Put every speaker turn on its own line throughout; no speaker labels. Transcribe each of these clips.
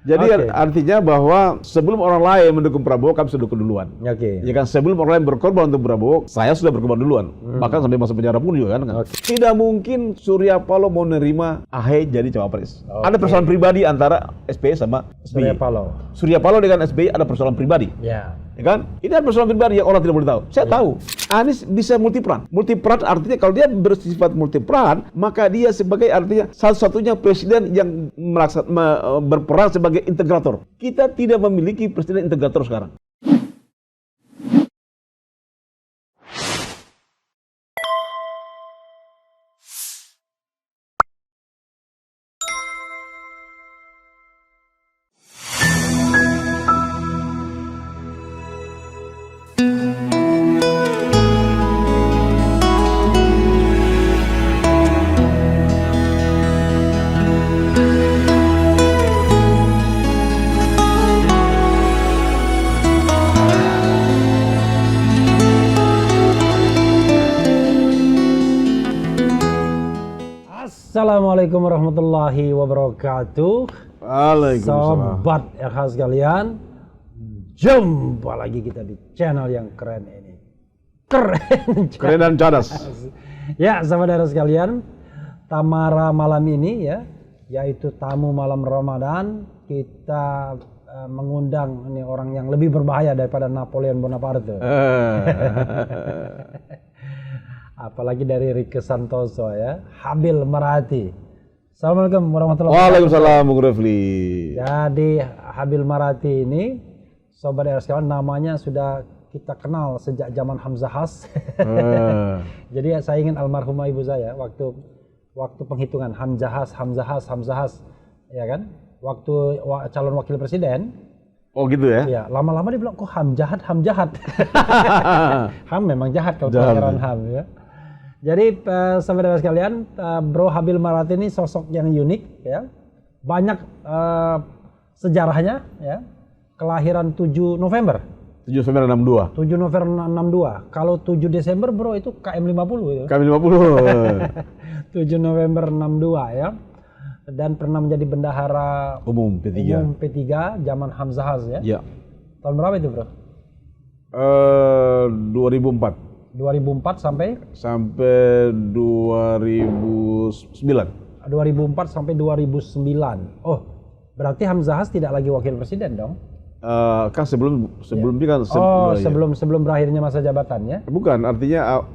Jadi artinya bahwa sebelum orang lain mendukung Prabowo, kami sudah dukung duluan.
Oke.
Ya kan, sebelum orang lain berkorban untuk Prabowo, saya sudah berkorban duluan. Bahkan sampai masuk penjara pun juga kan. Tidak mungkin Surya Paloh mau nerima AHY jadi cawapres. Ada persoalan pribadi antara SBY sama SBY. Surya Paloh dengan SBY ada persoalan pribadi.
Ya.
Ya kan? Ini ada persoalan pribadi yang orang tidak boleh tahu. Saya tahu. Anies bisa multiperan. Multiperan artinya kalau dia bersifat multiperan, maka dia sebagai artinya satu-satunya presiden yang berperan sebagai integrator. Kita tidak memiliki presiden integrator sekarang.
Assalamualaikum warahmatullahi wabarakatuh.
Waalaikumsalam.
Sobat RH sekalian, jumpa lagi kita di channel yang keren ini. Keren
dan cadas.
Ya, sobat RH sekalian, Tamara malam ini ya, yaitu tamu malam Ramadan, kita mengundang ini orang yang lebih berbahaya daripada Napoleon Bonaparte. Apalagi dari Rike Santoso ya, Habil Marhati. Assalamualaikum warahmatullahi wabarakatuh.
Waalaikumsalam Bung Refli.
Jadi Habil Marhati ini, sobat RH sekalian, namanya sudah kita kenal sejak zaman Hamzah Has. Jadi saya ingin almarhumah ibu saya waktu penghitungan Hamzah Has, ya kan? Waktu calon wakil presiden.
Oh gitu ya?
Iya, lama-lama dia bilang kok Ham jahat. Ham memang jahat kalau pelajaran Ham ya. Jadi saudara sekalian, Bro Habil Marhati ini sosok yang unik ya. Banyak sejarahnya ya. Kelahiran 7 November.
7 November 62.
7 November 62. Kalau 7 Desember Bro itu KM50 itu.
KM50.
7 November 62 ya. Dan pernah menjadi bendahara
umum
P3 zaman Hamzah Has ya.
Iya.
Tahun berapa itu, Bro?
2004.
2004 sampai
2009.
2004 sampai 2009. Oh, berarti Hamzah Has tidak lagi wakil presiden dong?
Kan sebelum ini kan
sebelum berakhirnya masa jabatannya?
Bukan, artinya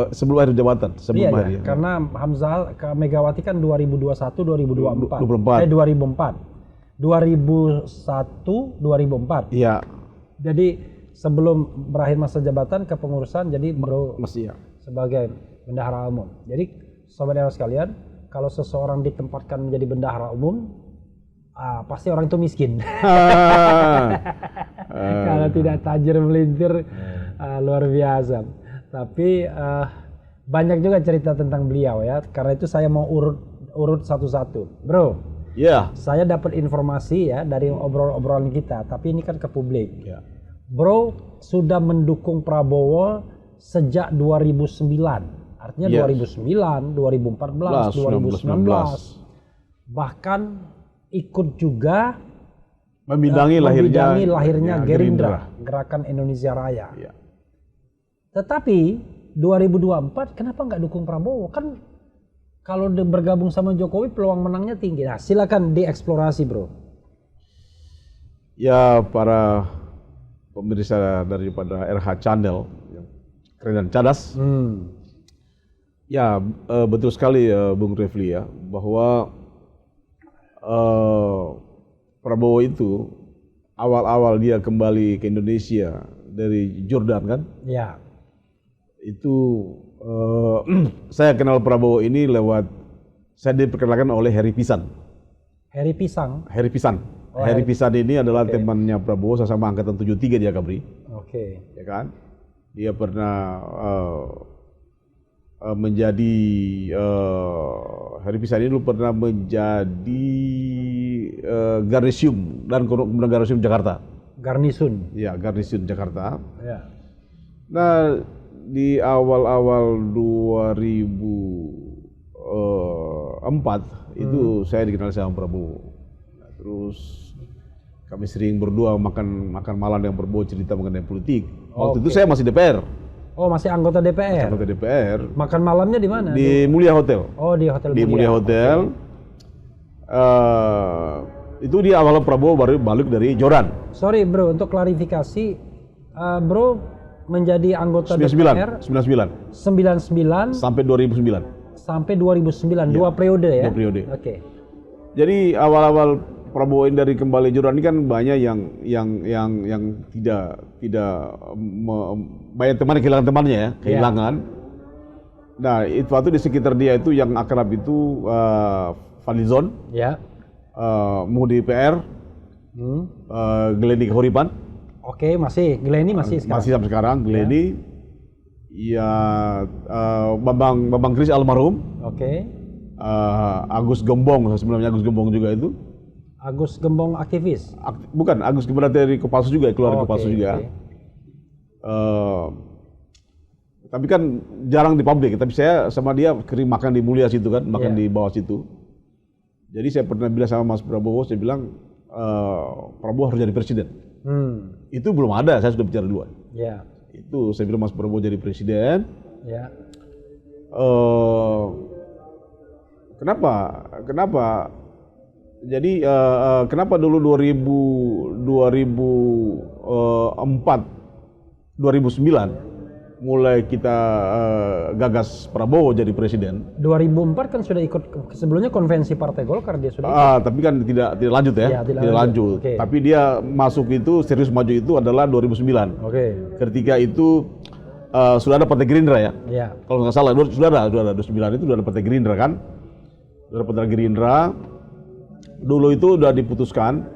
sebelum akhir jabatan,
akhirnya. Karena Hamzah Megawati kan 2021 2024. 2004. 2004.
Iya.
Jadi sebelum berakhir masa jabatan kepengurusan jadi Bro sebagai bendahara umum. Jadi sobat RH sekalian, kalau seseorang ditempatkan menjadi bendahara umum, pasti orang itu miskin. Kalau tidak tajir melintir, luar biasa. Tapi banyak juga cerita tentang beliau ya. Karena itu saya mau urut satu-satu, Bro.
Iya.
Saya dapat informasi ya dari obrolan kita, tapi ini kan ke publik.
Yeah.
Bro sudah mendukung Prabowo sejak 2009. Artinya 2009, 2014, 2019. Bahkan ikut juga
membidangi
lahirnya Gerindra, Gerakan Indonesia Raya.
Yeah.
Tetapi 2024 kenapa nggak dukung Prabowo? Kan kalau bergabung sama Jokowi peluang menangnya tinggi. Nah, silakan dieksplorasi, Bro.
Ya, para pemirsa daripada RH Channel yang keren dan cadas. Ya, betul sekali Bung Refli ya, bahwa Prabowo itu awal-awal dia kembali ke Indonesia dari Jordan kan? Ya. Itu saya kenal Prabowo ini lewat, saya diperkenalkan oleh Heri Pisan.
Heri Pisang?
Heri Pisan. Heri Pisan ini adalah temannya Prabowo, sama angkatan 73 dia, Kabri. Ya kan? Dia pernah menjadi Heri Pisan ini dulu pernah menjadi Garnisium dan kemudian Garnisium Jakarta.
Garnisun.
Ya, Garnisun Jakarta.
Ya.
Nah, di awal-awal 2004 itu saya dikenal sama Prabowo. Terus kami sering berdua makan malam dengan Prabowo, cerita mengenai politik. Waktu itu saya masih DPR.
Oh, masih anggota DPR.
Anggota DPR.
Makan malamnya di mana?
Di Mulia Hotel.
Oh, di Hotel
Di Mulia Hotel. Itu di awal Prabowo baru balik dari Jordan.
Sorry bro, untuk klarifikasi, bro menjadi anggota DPR
99
sampai 2009.
2009.
Dua periode ya?
2 periode.
Oke.
Jadi awal-awal Prabowo ini dari kembali Jordan ini kan banyak yang tidak banyak teman kehilangan temannya ya, kehilangan. Nah, itu waktu di sekitar dia itu yang akrab itu Fadlizon, Muhdi PR, Glenny Kahuripan.
Oke, masih Glenny masih sekarang.
Masih sampai sekarang Glenny. Ya, Bambang Kris almarhum.
Oke.
Agus Gembong, sebenarnya Agus Gembong juga itu.
Agus Gembong aktivis?
Bukan, Agus Gembong dari Kopassus juga, keluar Kopassus juga. Tapi kan jarang di publik. Tapi saya sama dia sering makan di Mulia situ kan, makan di bawah situ. Jadi saya pernah bilang sama Mas Prabowo, saya bilang Prabowo harus jadi presiden. Itu belum ada, saya sudah bicara duluan. Itu saya bilang Mas Prabowo jadi presiden. Kenapa? Jadi kenapa dulu 2009 mulai kita gagas Prabowo jadi presiden.
2004 kan sudah ikut sebelumnya konvensi Partai Golkar dia sudah ikut.
Tapi kan tidak lanjut ya. Tidak lanjut.
Okay.
Tapi dia masuk itu serius maju itu adalah 2009. Ketika itu sudah ada Partai Gerindra ya. Kalau nggak salah sudah ada 2009 itu sudah ada Partai Gerindra kan. Sudah ada Partai Gerindra. Dulu itu sudah diputuskan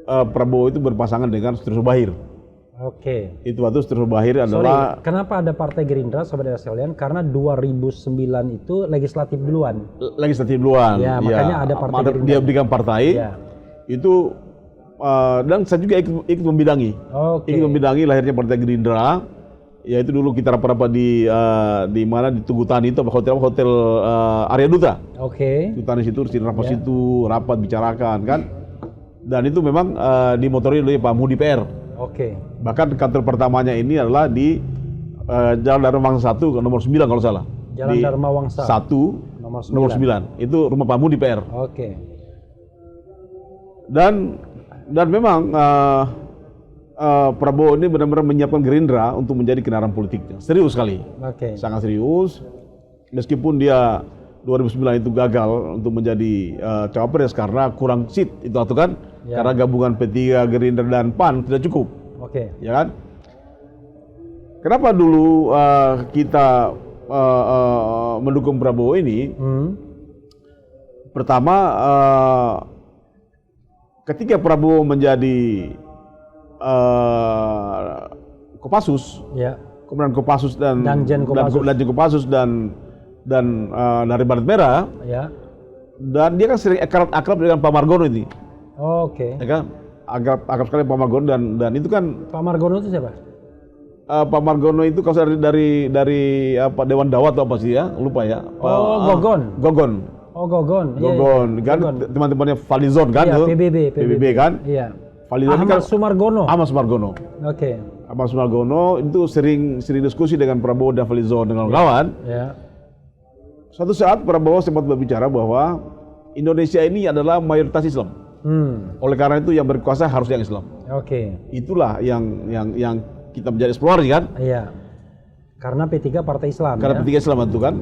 Prabowo itu berpasangan dengan Sutrisno Bahir. Itu waktu Sutrisno Bahir adalah.
Kenapa ada Partai Gerindra, saudara sekalian? Karena 2009 itu legislatif duluan. Ya, makanya ada Partai Gerindra.
Dia berikan partai. Itu dan saya juga ikut membidangi. Ikut membidangi lahirnya Partai Gerindra. Ya itu dulu kita rapat-rapat di mana di Tugu Tani itu hotel Arya Duta. Tugu Tani situ, rapat situ, rapat bicarakan kan. Dan itu memang dimotori oleh Pak Muhdi PR. Bahkan kantor pertamanya ini adalah di Jalan Dharma Wangsa 1 nomor 9 kalau salah.
Jalan Dharma Wangsa
1 nomor 9. Itu rumah Pak Muhdi PR. Dan memang Prabowo ini benar-benar menyiapkan Gerindra untuk menjadi kendaraan politiknya. Serius sekali. Sangat serius. Meskipun dia 2009 itu gagal untuk menjadi cawapres karena kurang seat itu waktu kan. Karena gabungan P3, Gerindra dan PAN tidak cukup. Ya kan? Kenapa dulu kita mendukung Prabowo ini? Pertama, ketika Prabowo menjadi Kopassus, kemudian Kopassus dan Kopassus dan dari Barat Merah, dan dia kan sering akrab dengan Pak Margono ini. Ya kan? Akrab sekali Pak Margono dan itu kan.
Pak Margono itu siapa?
Pak Margono itu kalau dari apa Dewan Dawat atau apa sih ya, lupa ya.
Gogon.
Gogon kan teman-temannya Fadlizon kan, PBB kan.
Ahmad Sumargono.
Ahmad Sumargono itu sering diskusi dengan Prabowo dan Fadlizon dengan kawan. Suatu saat Prabowo sempat berbicara bahwa Indonesia ini adalah mayoritas Islam. Oleh karena itu yang berkuasa harus yang Islam. Itulah yang kita menjadi eksplorasi kan.
Karena P3 Partai Islam.
Karena P3 Islam itu kan.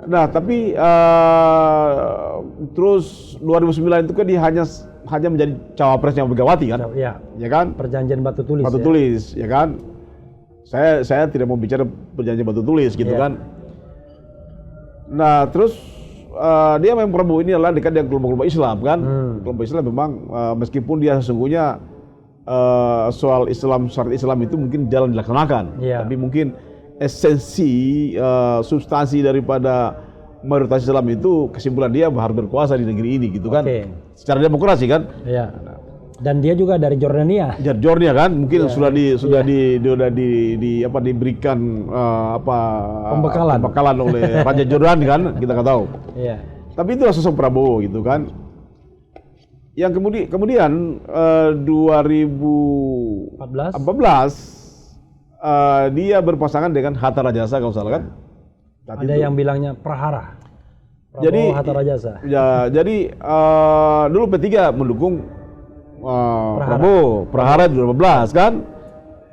Nah tapi terus 2009 itu kan dia hanya menjadi cawapres yang Megawati kan. Ya kan?
Perjanjian batu tulis.
Batu tulis, ya kan? Saya tidak mau bicara perjanjian batu tulis gitu kan. Nah terus dia memang Prabowo ini adalah dekat dengan kelompok-kelompok Islam kan. Kelompok Islam memang meskipun dia sesungguhnya soal Islam, syarat Islam itu mungkin jalan dilaksanakan, tapi mungkin esensi substansi daripada mayoritas Islam itu kesimpulan dia harus berkuasa di negeri ini gitu kan. Secara demokrasi kan.
Dan dia juga dari Jordania.
Jordania kan, mungkin sudah diberikan pembekalan oleh Raja Jordan kan, kita nggak tahu. Tapi itulah sosok Prabowo gitu kan. Yang kemudian 2014 dia berpasangan dengan Hatta Rajasa kalau salah kan?
Ada yang bilangnya Prahara. Prabowo
Jadi
Hatta Rajasa.
Ya, jadi dulu P3 mendukung Prabowo, Prahara 2015 kan?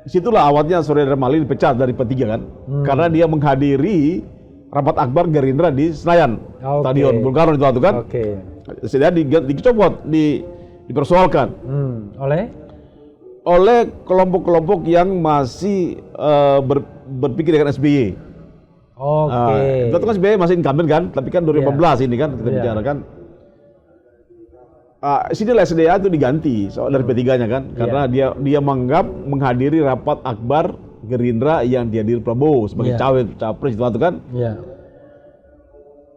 Disitulah awalnya Surya Mali dipecat dari P3 kan? Karena dia menghadiri rapat akbar Gerindra di Senayan, Stadion Bung Karno itu kan? Dia dicopot, dipersoalkan oleh kelompok-kelompok yang masih berpikir dengan SBY. Itu kan SBY masih incumbent kan, tapi kan 2015 ini kan kita bicarakan. Sinilah SDA itu diganti dari P3-nya kan, karena dia menghadiri rapat akbar Gerindra yang dihadiri Prabowo sebagai capres itu kan.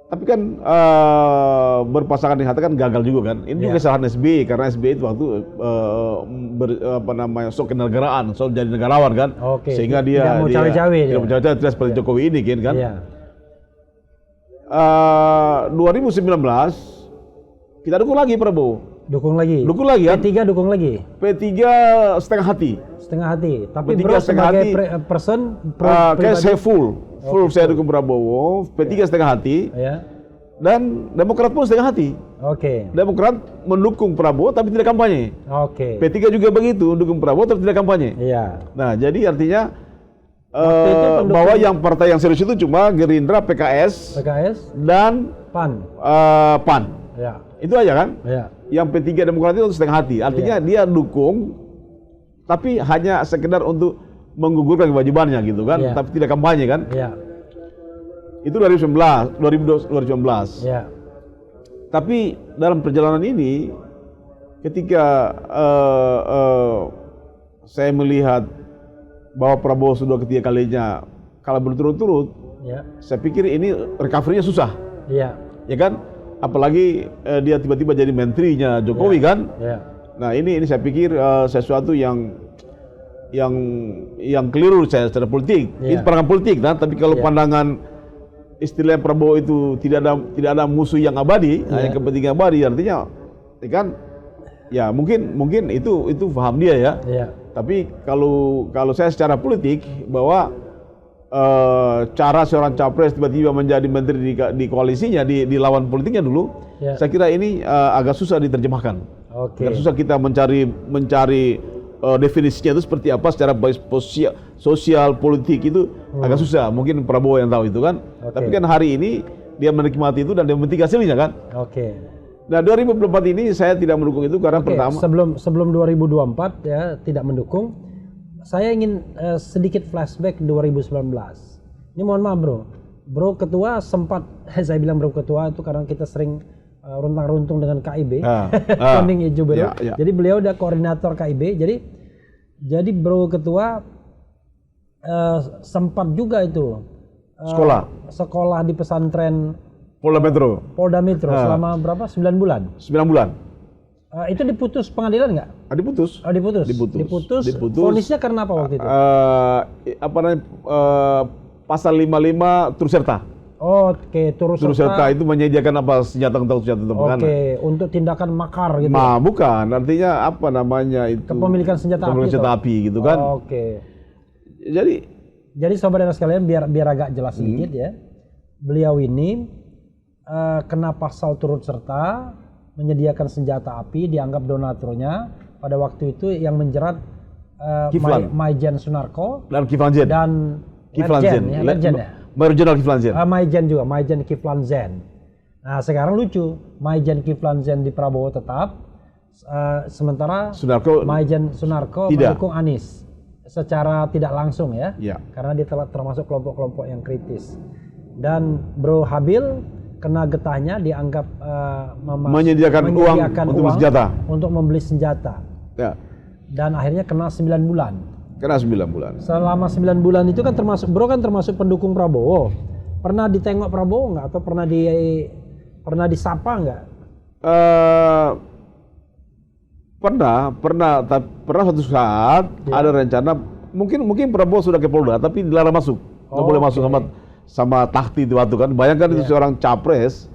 Tapi kan berpasangan dengan Hatta kan gagal juga kan. Ini juga kesalahan SBY karena SBY itu waktu sok kenegaraan, sok jadi negarawan kan. Sehingga dia tidak mau cawe-cawe tidak seperti Jokowi ini kan. 2019 kita dukung lagi Prabowo.
Dukung lagi kan? P3 dukung lagi.
P3 setengah hati. Tapi
Bro sebagai person
kayak saya full saya dukung Prabowo. P3 setengah hati. Dan Demokrat pun setengah hati. Demokrat mendukung Prabowo tapi tidak kampanye. P3 juga begitu, dukung Prabowo tapi tidak kampanye. Nah, jadi artinya bahwa yang partai yang serius itu cuma Gerindra, PKS dan PAN. Itu aja kan? Yang P3 Demokrat itu setengah hati. Artinya dia dukung tapi hanya sekedar untuk menggugurkan kewajibannya gitu kan, tapi tidak kampanye kan? Itu 2019. Tapi dalam perjalanan ini, ketika saya melihat bahwa Prabowo sudah ketiga kalinya kalah berturut-turut, saya pikir ini recovery-nya susah, ya kan? Apalagi dia tiba-tiba jadi menterinya Jokowi kan? Nah ini saya pikir sesuatu yang keliru saya secara politik. Itu pandangan politik, nah. Tapi kalau pandangan istilah Prabowo itu tidak ada musuh yang abadi, hanya kepentingan abadi, artinya, kan? Ya mungkin itu paham dia ya. Tapi kalau saya secara politik bahwa cara seorang capres tiba-tiba menjadi menteri di koalisinya, di lawan politiknya dulu, saya kira ini agak susah diterjemahkan. Agak susah kita mencari definisinya itu seperti apa secara basis sosial politik itu agak susah. Mungkin Prabowo yang tahu itu kan. Tapi kan hari ini dia menikmati itu dan dia memetik hasilnya kan. Nah 2024 ini saya tidak mendukung itu karena pertama
sebelum 2024 ya tidak mendukung. Saya ingin sedikit flashback 2019. Ini mohon maaf bro ketua sempat saya bilang bro ketua itu karena kita sering runtang-runtung dengan KIB, Koning Ijo Bero. Jadi beliau udah koordinator KIB. Jadi bro ketua sempat juga itu sekolah di pesantren Polda Metro selama berapa? 9 bulan. 9 bulan. Itu diputus pengadilan nggak?
Diputus.
Diputus. Vonisnya karena apa waktu itu?
Pasal 55 turut serta. Turut serta itu menyediakan apa senjata untuk
untuk tindakan makar gitu.
Bukan, artinya apa namanya itu?
Kepemilikan senjata
api gitu kan.
Jadi saudara sekalian biar agak jelas sedikit ya. Beliau ini kena pasal turut serta menyediakan senjata api, dianggap donaturnya pada waktu itu yang menjerat Maijen Sunarko
dan Kiflan Zen. Marginal Kiflan Zen.
Maijen Kiflan Zen. Nah sekarang lucu, Maijen Kiflan Zen di Prabowo tetap, sementara Maijen Sunarko mendukung Anies secara tidak langsung ya. Karena dia telah termasuk kelompok-kelompok yang kritis. Dan Bro Habil kena getahnya dianggap menyediakan uang untuk membeli senjata. Dan akhirnya kena 9 bulan. Selama 9 bulan itu kan termasuk pendukung Prabowo. Pernah ditengok Prabowo nggak atau pernah disapa nggak?
Pernah suatu saat ada rencana mungkin Prabowo sudah ke Polda tapi dilarang masuk. Nggak boleh masuk sama Tahti itu waktu kan. Bayangkan itu seorang capres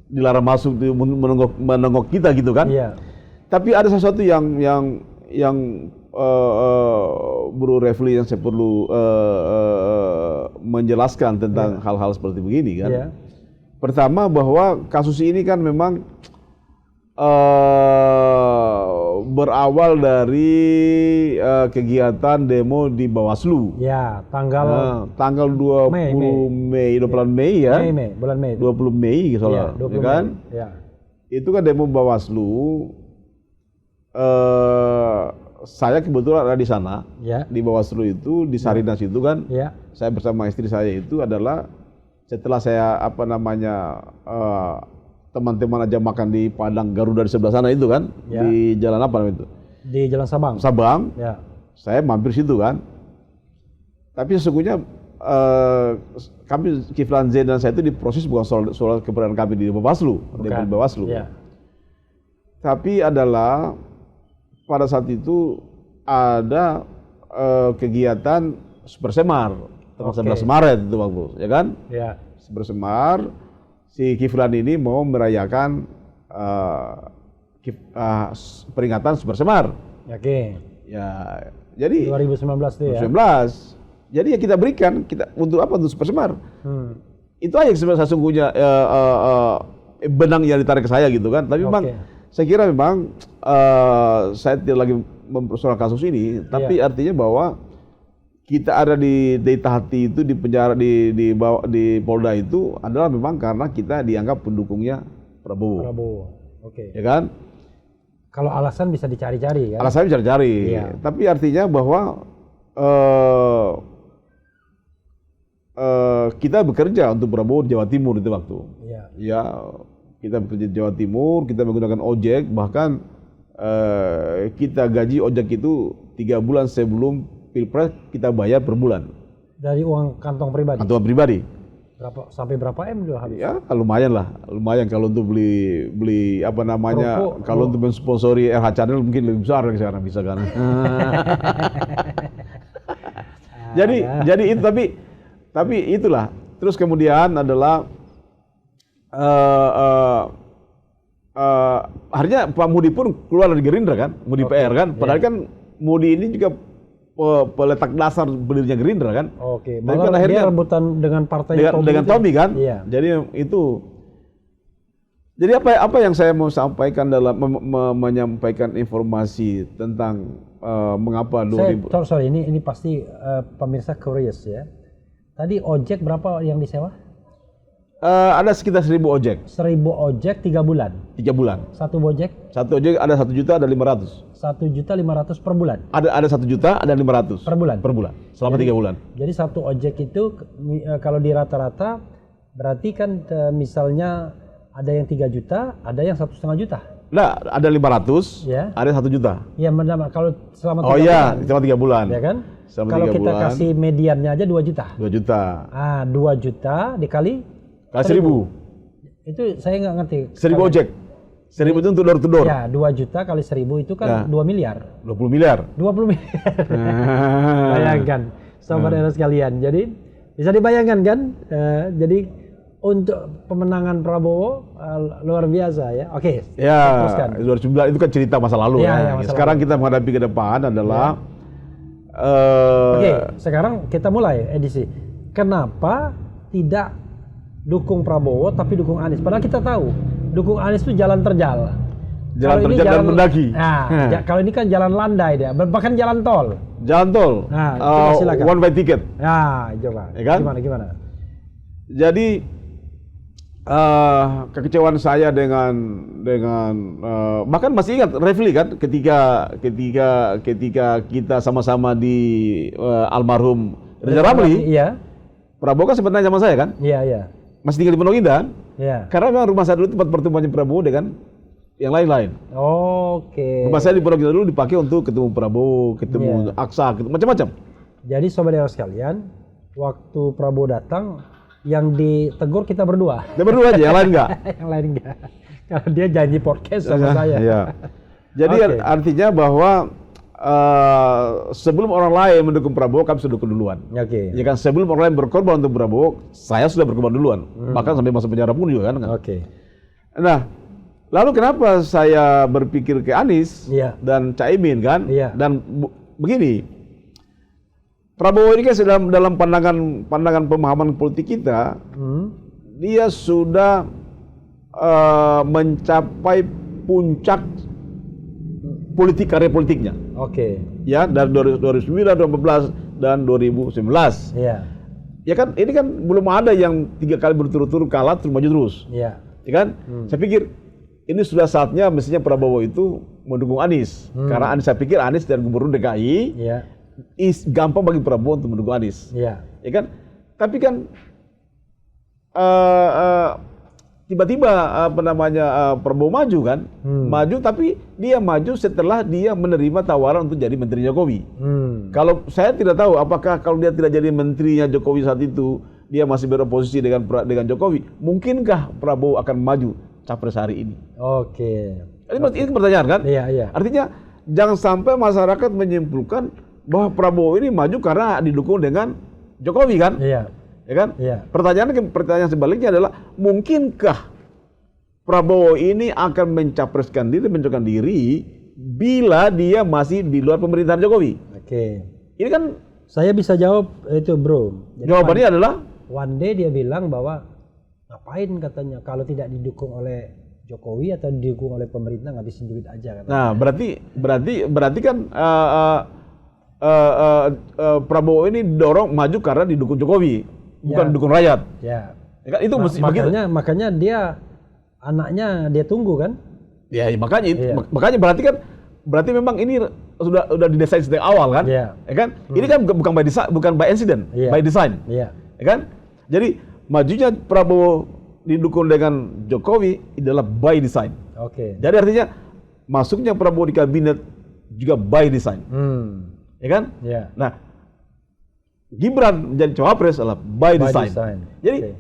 dilarang masuk menengok kita gitu kan. Tapi ada sesuatu yang Bro Refli yang saya perlu menjelaskan tentang hal-hal seperti begini kan.
Yeah.
Pertama bahwa kasus ini kan memang berawal dari kegiatan demo di Bawaslu.
Ya, tanggal
20 Mei, 20 Mei ya.
Bulan Mei.
20 Mei soalnya,
ya, 20
ya kan?
Mei. Ya.
Itu kan demo Bawaslu. Saya kebetulan ada di sana, di Bawaslu itu, di Sarinas itu kan. Ya. Saya bersama istri saya itu adalah setelah saya teman-teman aja makan di Padang Garuda di sebelah sana itu kan, di jalan apa namanya itu?
Di Jalan Sabang.
Sabang. Ya. Saya mampir situ kan. Tapi sesungguhnya kami Kiflan Zain dan saya itu diproses bukan soal keberadaan kami di Bawaslu, di Bawaslu. Ya. Tapi adalah pada saat itu ada kegiatan Supersemar tanggal 11 Maret itu waktu, ya kan? Ya. Supersemar, si Kiflan ini mau merayakan peringatan Supersemar.
Oke.
Ya, jadi
2019 itu ya.
2019. Jadi ya kita berikan untuk apa, untuk Supersemar. Itu aja sebenarnya sesungguhnya benang yang ditarik ke saya gitu kan. Tapi memang saya kira memang saya tidak lagi mempersoal kasus ini, tapi artinya bahwa kita ada di Tahati itu, di penjara di Polda itu adalah memang karena kita dianggap pendukungnya Prabowo.
Oke.
Ya kan?
Kalau alasan bisa dicari-cari kan?
Alasan bisa dicari. Iya. Tapi artinya bahwa kita bekerja untuk Prabowo di Jawa Timur itu waktu. Iya. Ya, kita bekerja di Jawa Timur, kita menggunakan ojek, bahkan kita gaji ojek itu 3 bulan sebelum Pilpres kita bayar per bulan.
Dari uang kantong pribadi?
Kantong pribadi.
Sampai berapa M dulu habis?
Ya lumayan lah, lumayan kalau untuk beli apa namanya, kalau untuk mensponsori RH Channel mungkin lebih besar sekarang bisa kan. jadi itu tapi itulah. Terus kemudian adalah akhirnya Pak Mudi pun keluar dari Gerindra kan, Mudi PR kan, padahal kan Mudi ini juga peletak dasar berdirinya Gerindra kan.
Oke. Malah kan akhirnya dia rebutan dengan partai
dengan Tommy kan. Iya. Jadi itu. Jadi apa yang saya mau sampaikan dalam menyampaikan informasi tentang mengapa 2000.
Sorry, ini pasti pemirsa curious ya. Tadi ojek berapa yang disewa?
Ada sekitar 1.000 ojek.
1.000 ojek 3 bulan?
3 bulan.
Satu ojek
ada 1 juta, ada 500.
1.500.000 per bulan?
Ada 1 juta, ada 500.
Per bulan?
Per bulan, selama 3 bulan.
Jadi satu ojek itu kalau di rata-rata berarti kan misalnya ada yang 3 juta, ada yang 1,5 juta?
Nah, ada 500, ya. Ada 1 juta.
Ya, kalau selama 3 bulan.
Oh iya, selama 3 bulan.
Ya kan? Kalau kita kasih mediannya aja 2 juta.
2 juta.
2 juta dikali?
Kali 1.000.
Itu saya nggak ngerti.
1.000 ojek. 1.000 itu untuk door to door.
Ya, 2 juta kali 1.000 itu kan 2 miliar.
20 miliar.
20 miliar. Bayangkan, saudara sekalian. Jadi bisa dibayangkan kan? Jadi untuk pemenangan Prabowo luar biasa ya. Oke.
Ya, 2009 itu kan cerita masa lalu ya. Sekarang kita menghadapi ke depan adalah.
Oke, sekarang kita mulai edisi. Kenapa tidak dukung Prabowo tapi dukung Anies? Padahal kita tahu dukung Anies itu jalan terjal.
Jalan terjal dan mendaki.
Nah, kalau ini kan jalan landai dia, bahkan jalan tol.
Jalan tol.
Nah,
one way ticket.
Nah, coba.
Ya kan?
Gimana? Jadi
kekecewaan saya dengan bahkan masih ingat Refli kan ketika kita sama-sama di almarhum Reza Ramli.
Iya.
Prabowo kan sebenarnya zaman saya kan?
Iya.
Masih tinggal di Pondok Indah.
Iya.
Karena memang rumah saya dulu tempat pertemuannya Prabowo dengan yang lain-lain.
Oke.
Rumah saya di Pondok Indah dulu dipakai untuk ketemu Prabowo, ketemu Aksa, macam-macam.
Jadi saudara sekalian, waktu Prabowo datang, yang ditegur kita berdua.
Kita berdua aja, yang lain enggak?
Yang lain enggak. Kalau dia janji podcast sama saya.
Iya. Jadi artinya bahwa sebelum orang lain mendukung Prabowo, kami sudah dukung duluan.
Oke.
Ya kan, sebelum orang lain berkorban untuk Prabowo, saya sudah berkorban duluan. Bahkan sampai masuk penjara pun juga kan.
Oke.
Nah, Lalu kenapa saya berpikir ke Anies
Iya.
dan Caimin kan?
Iya.
Dan begini, Prabowo ini kan dalam pandangan pemahaman politik kita, dia sudah mencapai puncak politik karya politiknya.
Oke.
Ya, dari 2009, 2014 dan 2019.
Iya.
Ya kan, ini kan belum ada yang 3 kali berturut-turut kalah terus maju terus.
Iya.
Ya kan? Saya pikir ini sudah saatnya mestinya Prabowo itu mendukung Anies. Karena Anies, saya pikir Anies dan Gubernur DKI
Iya.
gampang bagi Prabowo untuk mendukung Anies.
Iya.
Ya kan? Tapi kan tiba-tiba Prabowo maju kan? Maju, tapi dia maju setelah dia menerima tawaran untuk jadi menteri Jokowi. Kalau saya tidak tahu apakah kalau dia tidak jadi menterinya Jokowi saat itu, dia masih beroposisi dengan Jokowi, mungkinkah Prabowo akan maju capres hari ini?
Oke.
Ini pertanyaan kan?
Iya, iya.
Artinya jangan sampai masyarakat menyimpulkan bahwa Prabowo ini maju karena didukung dengan Jokowi kan?
Iya.
Ya kan?
Iya.
Pertanyaan sebaliknya adalah, mungkinkah Prabowo ini akan mencalonkan diri bila dia masih di luar pemerintahan Jokowi?
Oke.
Ini kan
Saya bisa jawab itu, Bro. Jadi
jawabannya adalah
one day dia bilang bahwa ngapain katanya kalau tidak didukung oleh Jokowi atau didukung oleh pemerintah, ngabisin duit aja katanya.
nah berarti kan Prabowo ini dorong maju karena didukung Jokowi, bukan
Ya.
didukung rakyat.
Ya.
Ya kan, itu mesti begitu.
Makanya dia anaknya dia tunggu kan?
Ya, makanya
Iya.
makanya berarti memang ini sudah didesain sejak awal kan?
Iya.
Ya kan? Ini kan bukan by incident,
Iya.
by design.
Iya.
Ya kan? Jadi majunya Prabowo didukung dengan Jokowi adalah by design.
Oke.
Jadi artinya masuknya Prabowo di kabinet juga by design. Ya kan?
Ya.
Nah, Gibran menjadi cawapres adalah by design. Jadi
Oke.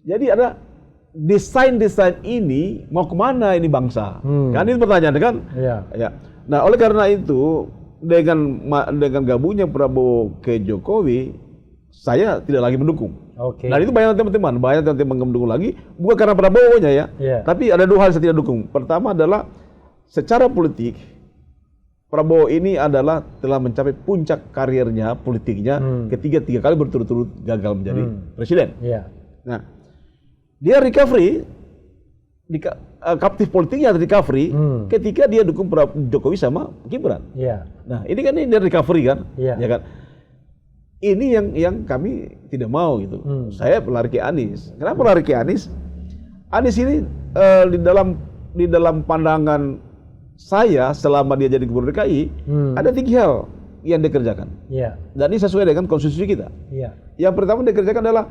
jadi ada desain ini mau kemana ini bangsa? Kan itu pertanyaan kan?
Iya.
Ya. Nah, oleh karena itu dengan gabungnya Prabowo ke Jokowi, saya tidak lagi mendukung.
Oke.
Nah, itu banyak teman-teman mendukung lagi, bukan karena Prabowo-nya ya.
Iya.
Tapi ada 2 hal yang saya tidak dukung. Pertama adalah secara politik Prabowo ini telah mencapai puncak karirnya politiknya ketika 3 kali berturut-turut gagal menjadi presiden.
Iya.
Nah, dia recovery kaptif politiknya recovery ketika dia dukung Jokowi sama Gibran.
Iya.
Nah, ini kan dia recovery kan?
Iya.
Ya kan? Ini yang kami tidak mau gitu. Saya lari ke Anies. Kenapa lari ke Anies? Anies ini di dalam pandangan saya selama dia jadi gubernur DKI ada 3 hal yang dikerjakan.
Iya.
Dan ini sesuai dengan konstitusi kita.
Iya.
Yang pertama dikerjakan adalah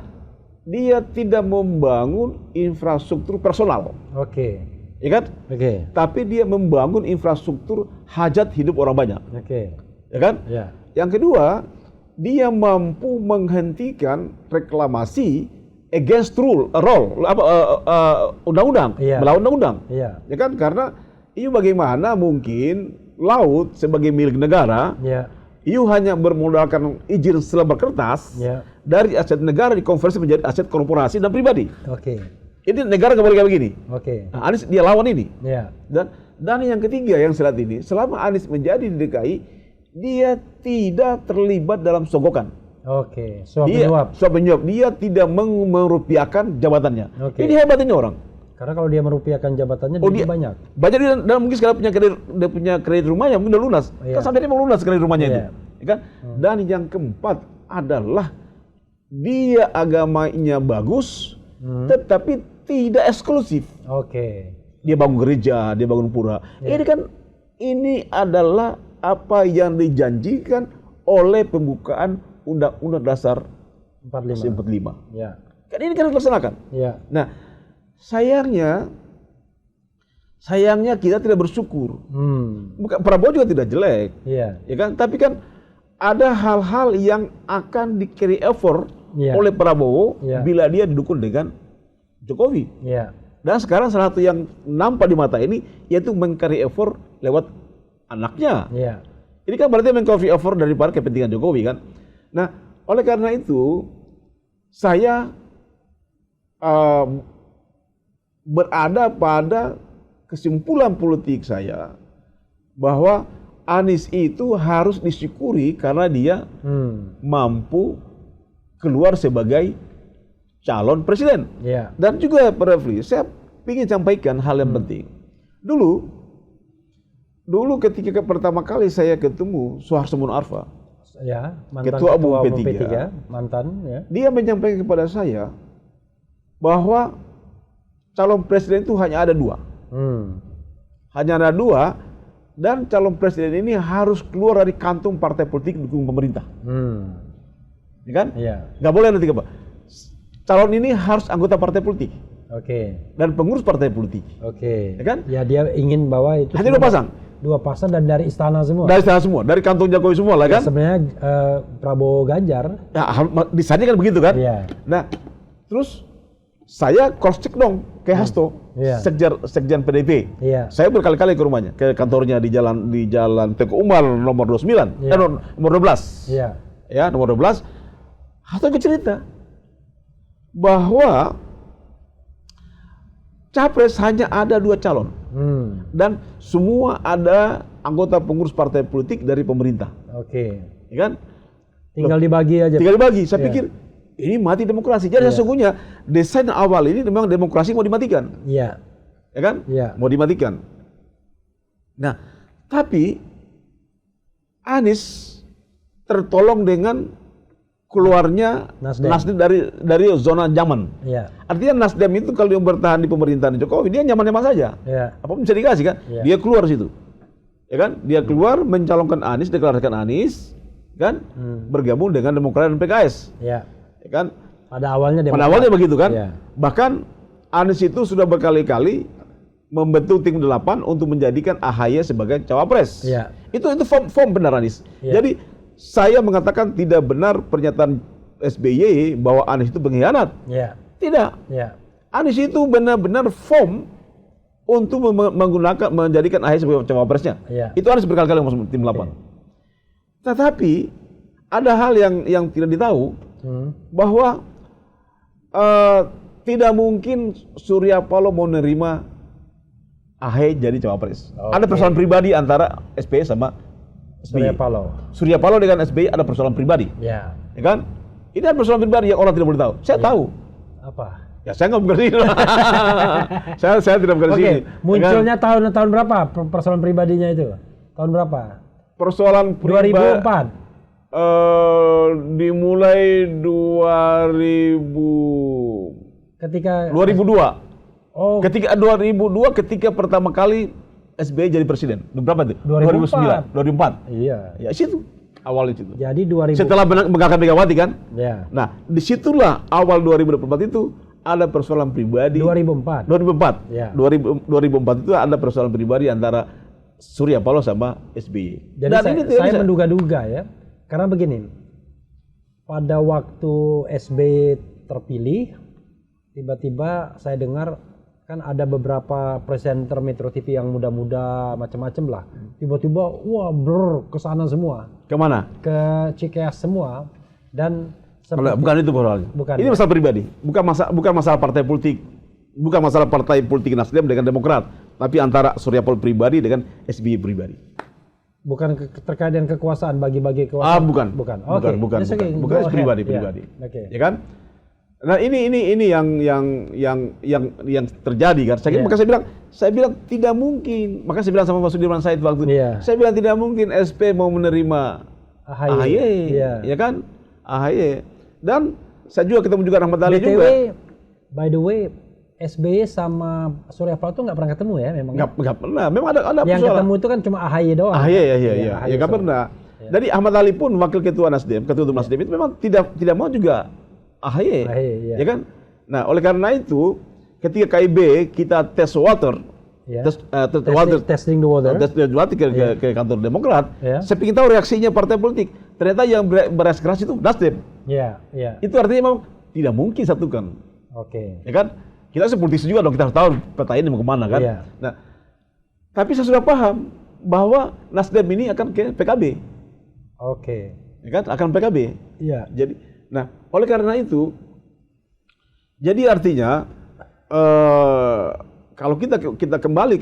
dia tidak membangun infrastruktur personal,
Oke.
ya kan?
Oke.
Tapi dia membangun infrastruktur hajat hidup orang banyak,
Oke.
ya kan?
Iya.
Yang kedua, dia mampu menghentikan reklamasi against undang-undang,
Iya.
melawan undang-undang,
Iya.
ya kan? Karena itu bagaimana mungkin laut sebagai milik negara,
Iya.
itu hanya bermodalkan izin selebar kertas
Iya.
dari aset negara dikonversi menjadi aset korporasi dan pribadi.
Oke.
Ini negara nggak boleh kayak begini.
Oke.
Nah, Anies dia lawan ini.
Iya.
Dan yang ketiga yang saya lihat ini, selama Anies menjadi di DKI, dia tidak terlibat dalam sogokan.
Oke. Suap
Dia
menyuap.
suap menyuap. Dia tidak merupiahkan jabatannya.
Oke.
Ini hebat ini orang.
Karena kalau dia merupiahkan jabatannya
Oh,
duitnya
dia-
banyak.
Banyak dan mungkin sekarang dia punya kredit rumahnya mungkin udah lunas.
Iya.
Kan sampai dia mau lunas kredit rumahnya itu.
Iya.
Ya kan? Dan yang keempat adalah dia agamanya bagus, tetapi tidak eksklusif.
Oke.
Dia bangun gereja, dia bangun pura.
Iya.
Ini adalah apa yang dijanjikan oleh pembukaan Undang-Undang Dasar
45.
45.
Ya.
Kan ini kan harus dilaksanakan.
Ya.
Nah, sayangnya kita tidak bersyukur. Bukan, Prabowo juga tidak jelek,
Iya.
ya kan? Tapi kan ada hal-hal yang akan di-carry over
Iya.
oleh Prabowo
Iya.
bila dia didukung dengan Jokowi.
Iya.
Dan sekarang salah satu yang nampak di mata ini yaitu meng-carry over lewat anaknya.
Iya.
Ini kan berarti meng-carry over daripada kepentingan Jokowi kan. Nah, oleh karena itu saya berada pada kesimpulan politik saya bahwa Anies itu harus disyukuri karena dia mampu keluar sebagai calon presiden.
Ya.
Dan juga Pak Refli, saya ingin sampaikan hal yang penting. Dulu ketika pertama kali saya ketemu Suharto Mono Arfa,
Ya, mantan
Ketua Umum
Umum
P3,
mantan ya.
dia menyampaikan kepada saya bahwa calon presiden itu hanya ada dua. Hanya ada dua, dan calon presiden ini harus keluar dari kantung partai politik dukung pemerintah. Ya kan?
Iya.
Nggak boleh nanti apa. Calon ini harus anggota partai politik
Oke.
dan pengurus partai politik.
Oke.
Ya kan?
Ya, dia ingin bawa itu
Hanya dua pasang.
Dua pasang dan dari istana semua.
Dari sana semua, dari kantong Jokowi semua lah kan?
Sebenarnya Prabowo Ganjar.
Ya, desainnya kan begitu kan?
Iya.
Nah, terus saya cross check dong ke Hasto,
Iya.
sekjen PDIP.
Iya.
Saya berkali-kali ke rumahnya, ke kantornya di jalan Teguh Umar nomor 29,
Iya.
nomor 12.
Iya.
Ya, nomor 12. Hasto cerita bahwa capres hanya ada dua calon. Dan semua ada anggota pengurus partai politik dari pemerintah.
Oke.
Ya kan?
Tinggal dibagi aja.
Tinggal dibagi. Saya
Iya.
pikir ini mati demokrasi. Jadi sesungguhnya desain awal ini memang demokrasi mau dimatikan.
Iya.
Ya kan?
Iya.
Mau dimatikan. Nah, tapi Anies tertolong dengan keluarnya Nasdem dari zona nyaman.
Iya.
Artinya Nasdem itu kalau yang bertahan di pemerintahan Jokowi, dia nyaman-nyaman saja.
Iya.
Apa bisa dikasih kan?
Iya.
Dia keluar situ. Ya kan? Dia keluar mencalonkan Anies, deklarasikan Anies, kan? Bergabung dengan Demokrat dan PKS.
Iya.
Ya kan?
Pada awalnya
Pada awalnya begitu kan?
Iya.
Bahkan Anies itu sudah berkali-kali membentuk tim 8 untuk menjadikan AHY sebagai cawapres.
Iya.
Itu form benar Anies.
Iya.
Jadi saya mengatakan tidak benar pernyataan SBY bahwa Anies itu pengkhianat.
Iya.
Tidak.
Iya.
Anies itu benar-benar form untuk menjadikan AHY sebagai cawapresnya.
Iya.
Itu Anies berkali-kali masuk tim 8. Tetapi ada hal yang tidak ditahu bahwa tidak mungkin Surya Paloh mau menerima AHY jadi cawapres. Ada persoalan pribadi antara SBY sama
Surya Paloh.
Surya Paloh dengan SBY ada persoalan pribadi.
Ya.
Ya kan? Ini ada persoalan pribadi yang orang tidak boleh tahu. Saya tahu.
Apa?
Ya saya nggak bukan sini. saya tidak bukan
Oke.
sini.
Munculnya tahun berapa persoalan pribadinya itu? Tahun berapa?
Persoalan pribadi
2004.
Dimulai 2002.
Ketika
2002. Ketika 2002 ketika pertama kali SBY jadi presiden. Berapa itu?
2004.
2004.
Iya.
Ya situ awalnya situ.
Jadi 2000.
Setelah mengangkat Megawati kan?
Ya.
Nah, disitulah awal 2024 itu ada persoalan pribadi.
2004.
2004.
Ya.
2004 itu ada persoalan pribadi antara Surya Paloh sama SBY.
Jadi saya menduga-duga ya. Karena begini. Pada waktu SBY terpilih, tiba-tiba saya dengar kan ada beberapa presenter Metro TV yang muda-muda macam-macam lah. Tiba-tiba wah ke sana semua.
Kemana?
Ke Cikeas semua. Dan
bukan itu persoalannya. Ini masalah pribadi, bukan masalah partai politik. Bukan masalah partai politik Nasdem dengan Demokrat, tapi antara Surya Paloh pribadi dengan SBY pribadi.
Bukan terkait dengan kekuasaan, bagi-bagi kekuasaan.
Bukan. Bukan pribadi.
Okay.
Ya kan? Nah ini yang terjadi kan. Saya bilang tidak mungkin. Maka saya bilang sama Mas Sudirman Said waktu itu. Saya bilang tidak mungkin SP mau menerima AHY. Ya kan? AHY. Dan saya juga ketemu juga Rahmat Ali juga.
By the way, SBY sama Surya Paloh itu nggak pernah ketemu ya memang?
Nggak pernah. Memang ada
yang
persoalan.
Ketemu itu kan cuma AHY doang.
AHY ya nggak pernah. Jadi Ahmad Ali pun wakil ketua Nasdem, ketua umum Nasdem itu memang tidak mau juga AHY, ya kan? Nah, oleh karena itu ketika KIB kita tes water,
testing the water,
ke kantor Demokrat, saya ingin tahu reaksinya partai politik. Ternyata yang bereaksi keras itu Nasdem. Itu artinya memang tidak mungkin satukan.
Oke.
Ya kan? Kita sepolitisi juga dong, kita harus tahu peta ini mau kemana kan? Nah, tapi saya sudah paham bahwa Nasdem ini akan ke PKB.
Oke.
Ya kan? Akan PKB.
Iya.
Jadi, nah, oleh karena itu, jadi artinya kalau kita kembali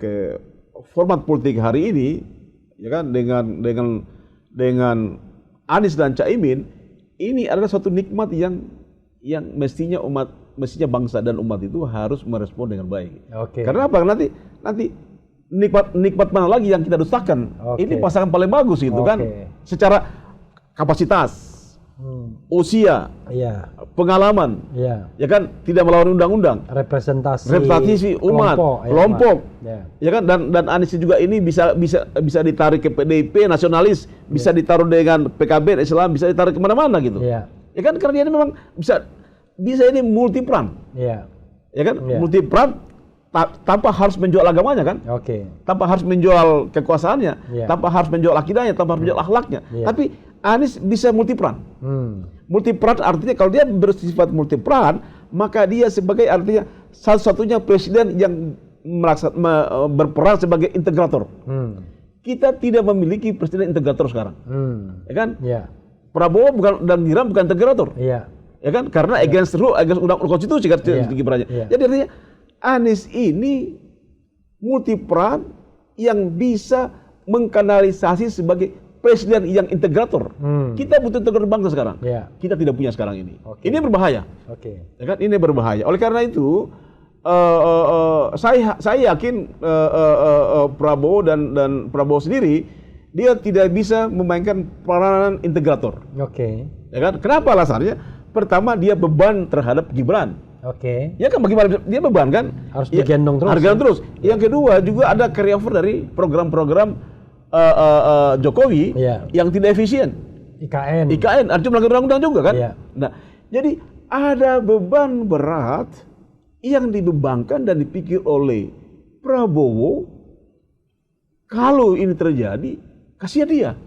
ke format politik hari ini, ya kan, dengan Anies dan Caimin, ini adalah suatu nikmat yang mestinya bangsa dan umat itu harus merespon dengan baik. Karena apa? Nanti nikmat mana lagi yang kita dustakan? Ini pasangan paling bagus itu kan, secara kapasitas, usia, pengalaman, ya kan, tidak melawan undang-undang, representasi umat, kelompok, ya kan, dan Anies juga ini bisa ditarik ke PDIP nasionalis, bisa ditaruh dengan PKB Islam, bisa ditarik kemana-mana gitu, ya kan, karena dia ini memang bisa ini multi peran, ya kan, multi peran tanpa harus menjual agamanya kan, tanpa harus menjual kekuasaannya, tanpa harus menjual akidahnya, tanpa harus menjual akhlaknya, tapi Anies bisa multiperan. Multiperan artinya kalau dia bersifat multiperan, maka dia sebagai artinya satu-satunya presiden yang berperan sebagai integrator. Kita tidak memiliki presiden integrator sekarang, ya kan? Prabowo dan Gibran bukan integrator, ya kan? Karena against rule, against undang-undang konstitusi kan kiprahnya. Jadi artinya Anies ini multiperan yang bisa mengkanalisasi sebagai presiden yang integrator. Kita butuh integrator bangsa sekarang. Kita tidak punya sekarang ini. Ini berbahaya. Ya kan? Ini berbahaya. Oleh karena itu, saya yakin Prabowo dan Prabowo sendiri dia tidak bisa memainkan peranan integrator. Ya kan? Kenapa alasannya? Pertama, dia beban terhadap Gibran. Ya kan, bagaimana dia beban kan?
Harus digendong terus.
Harus digendong terus. Yang kedua juga ada carryover dari program-program Jokowi yang tidak efisien. IKN artinya melanggar undang-undang juga kan? Nah, jadi ada beban berat yang dibebankan dan dipikir oleh Prabowo. Kalau ini terjadi, kasihan dia,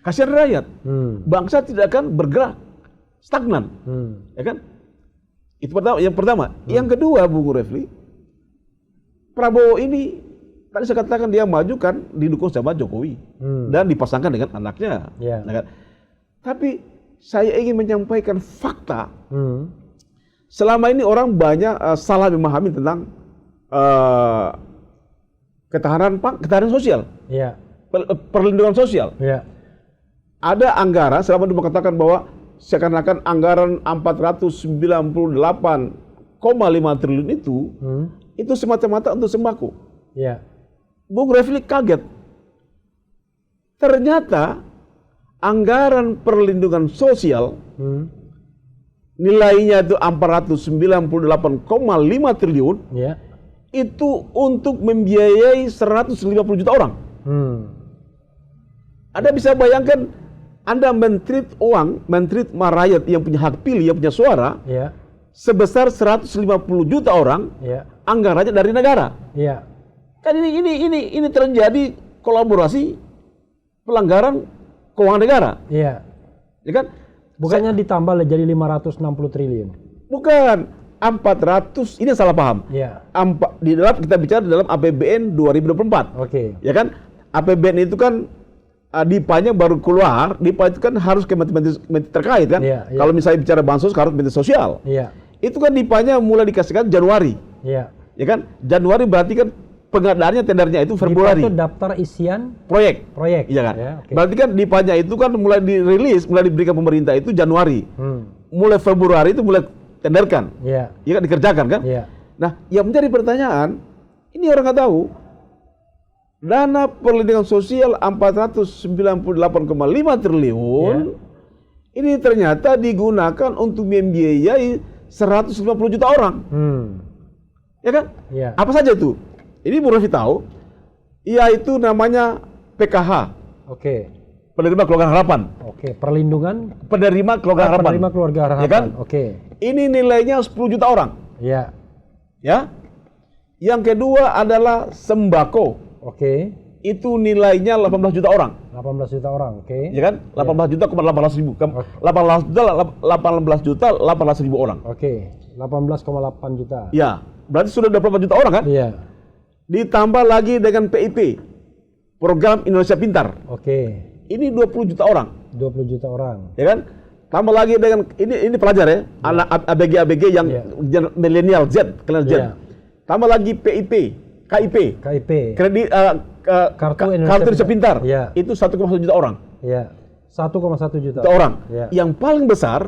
kasihan rakyat, bangsa tidak akan bergerak, stagnan, ya kan? Itu yang pertama. Yang kedua, Bung Refli, Prabowo ini tadi saya katakan dia maju kan didukung sama Jokowi dan dipasangkan dengan anaknya. Kan? Tapi saya ingin menyampaikan fakta. Selama ini orang banyak salah memahami tentang ketahanan sosial, perlindungan sosial. Ada anggaran, selama itu mengatakan bahwa seakan-akan anggaran 498,5 triliun itu semata-mata untuk sembako. Bung Refli kaget. Ternyata anggaran perlindungan sosial nilainya itu 498,5 triliun itu untuk membiayai 150 juta orang. Anda bisa bayangkan, Anda men-treat rakyat yang punya hak pilih, yang punya suara, sebesar 150 juta orang, anggarannya dari negara. Kan ini terjadi kolaborasi pelanggaran keuangan negara. Ya kan?
Bukannya ditambah jadi 560 triliun.
Bukan, 400, ini salah paham. Di dalam kita bicara dalam APBN 2024. Ya kan? APBN itu kan DIPA-nya baru keluar, DIPA itu kan harus ke menteri terkait kan? Kalau misalnya bicara bansos harus menteri sosial. Itu kan DIPA-nya mulai dikasihkan Januari. Ya kan? Januari berarti kan pengadaannya, tendernya itu Februari.
Itu daftar isian
proyek. Iya kan? Berarti kan DIPA-nya itu kan mulai dirilis, mulai diberikan pemerintah itu Januari. Mulai Februari itu mulai tenderkan. Iya kan, dikerjakan kan? Nah, yang menjadi pertanyaan, ini orang nggak tahu. Dana perlindungan sosial 498,5 triliun ini ternyata digunakan untuk membiayai 150 juta orang. Ya kan? Apa saja itu? Ini Bung Refli tahu, yaitu namanya PKH. Penerima Keluarga Harapan.
Perlindungan
penerima Keluarga Harapan.
Penerima Keluarga Harapan.
Ya kan? Ini nilainya 10 juta orang. Ya. Yang kedua adalah sembako. Itu nilainya 18 juta orang.
18 juta orang,
Ya kan? 18 juta, 18 ribu. 18 juta 18 ribu orang.
18,8 juta.
Ya, berarti sudah 28 juta orang kan? Ditambah lagi dengan PIP, Program Indonesia Pintar. Ini 20 juta orang.
20 juta orang.
Ya kan? Tambah lagi dengan ini pelajar ya, anak ABG yang milenial Z, kenal Z. Tambah lagi KIP, kredit kartu Indonesia Pintar, itu 1,1 juta orang.
1,1 juta
orang. Yang paling besar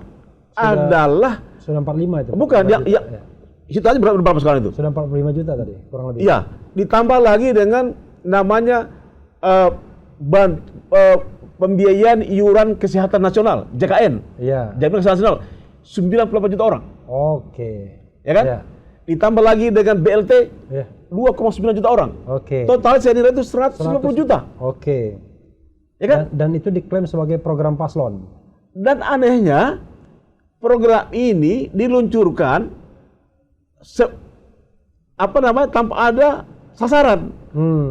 adalah
sudah 45 itu.
Bukan, itu aja berapa sekarang itu?
Sudah 45 juta tadi, kurang lebih.
Iya, ditambah lagi dengan namanya pembiayaan iuran kesehatan nasional, JKN. Jaminan kesehatan nasional 98 juta orang. Ya kan? Ditambah lagi dengan BLT 2,9 juta orang. Total saya nilai itu 150 juta. Ya kan?
Dan itu diklaim sebagai program paslon.
Dan anehnya program ini diluncurkan tanpa ada sasaran.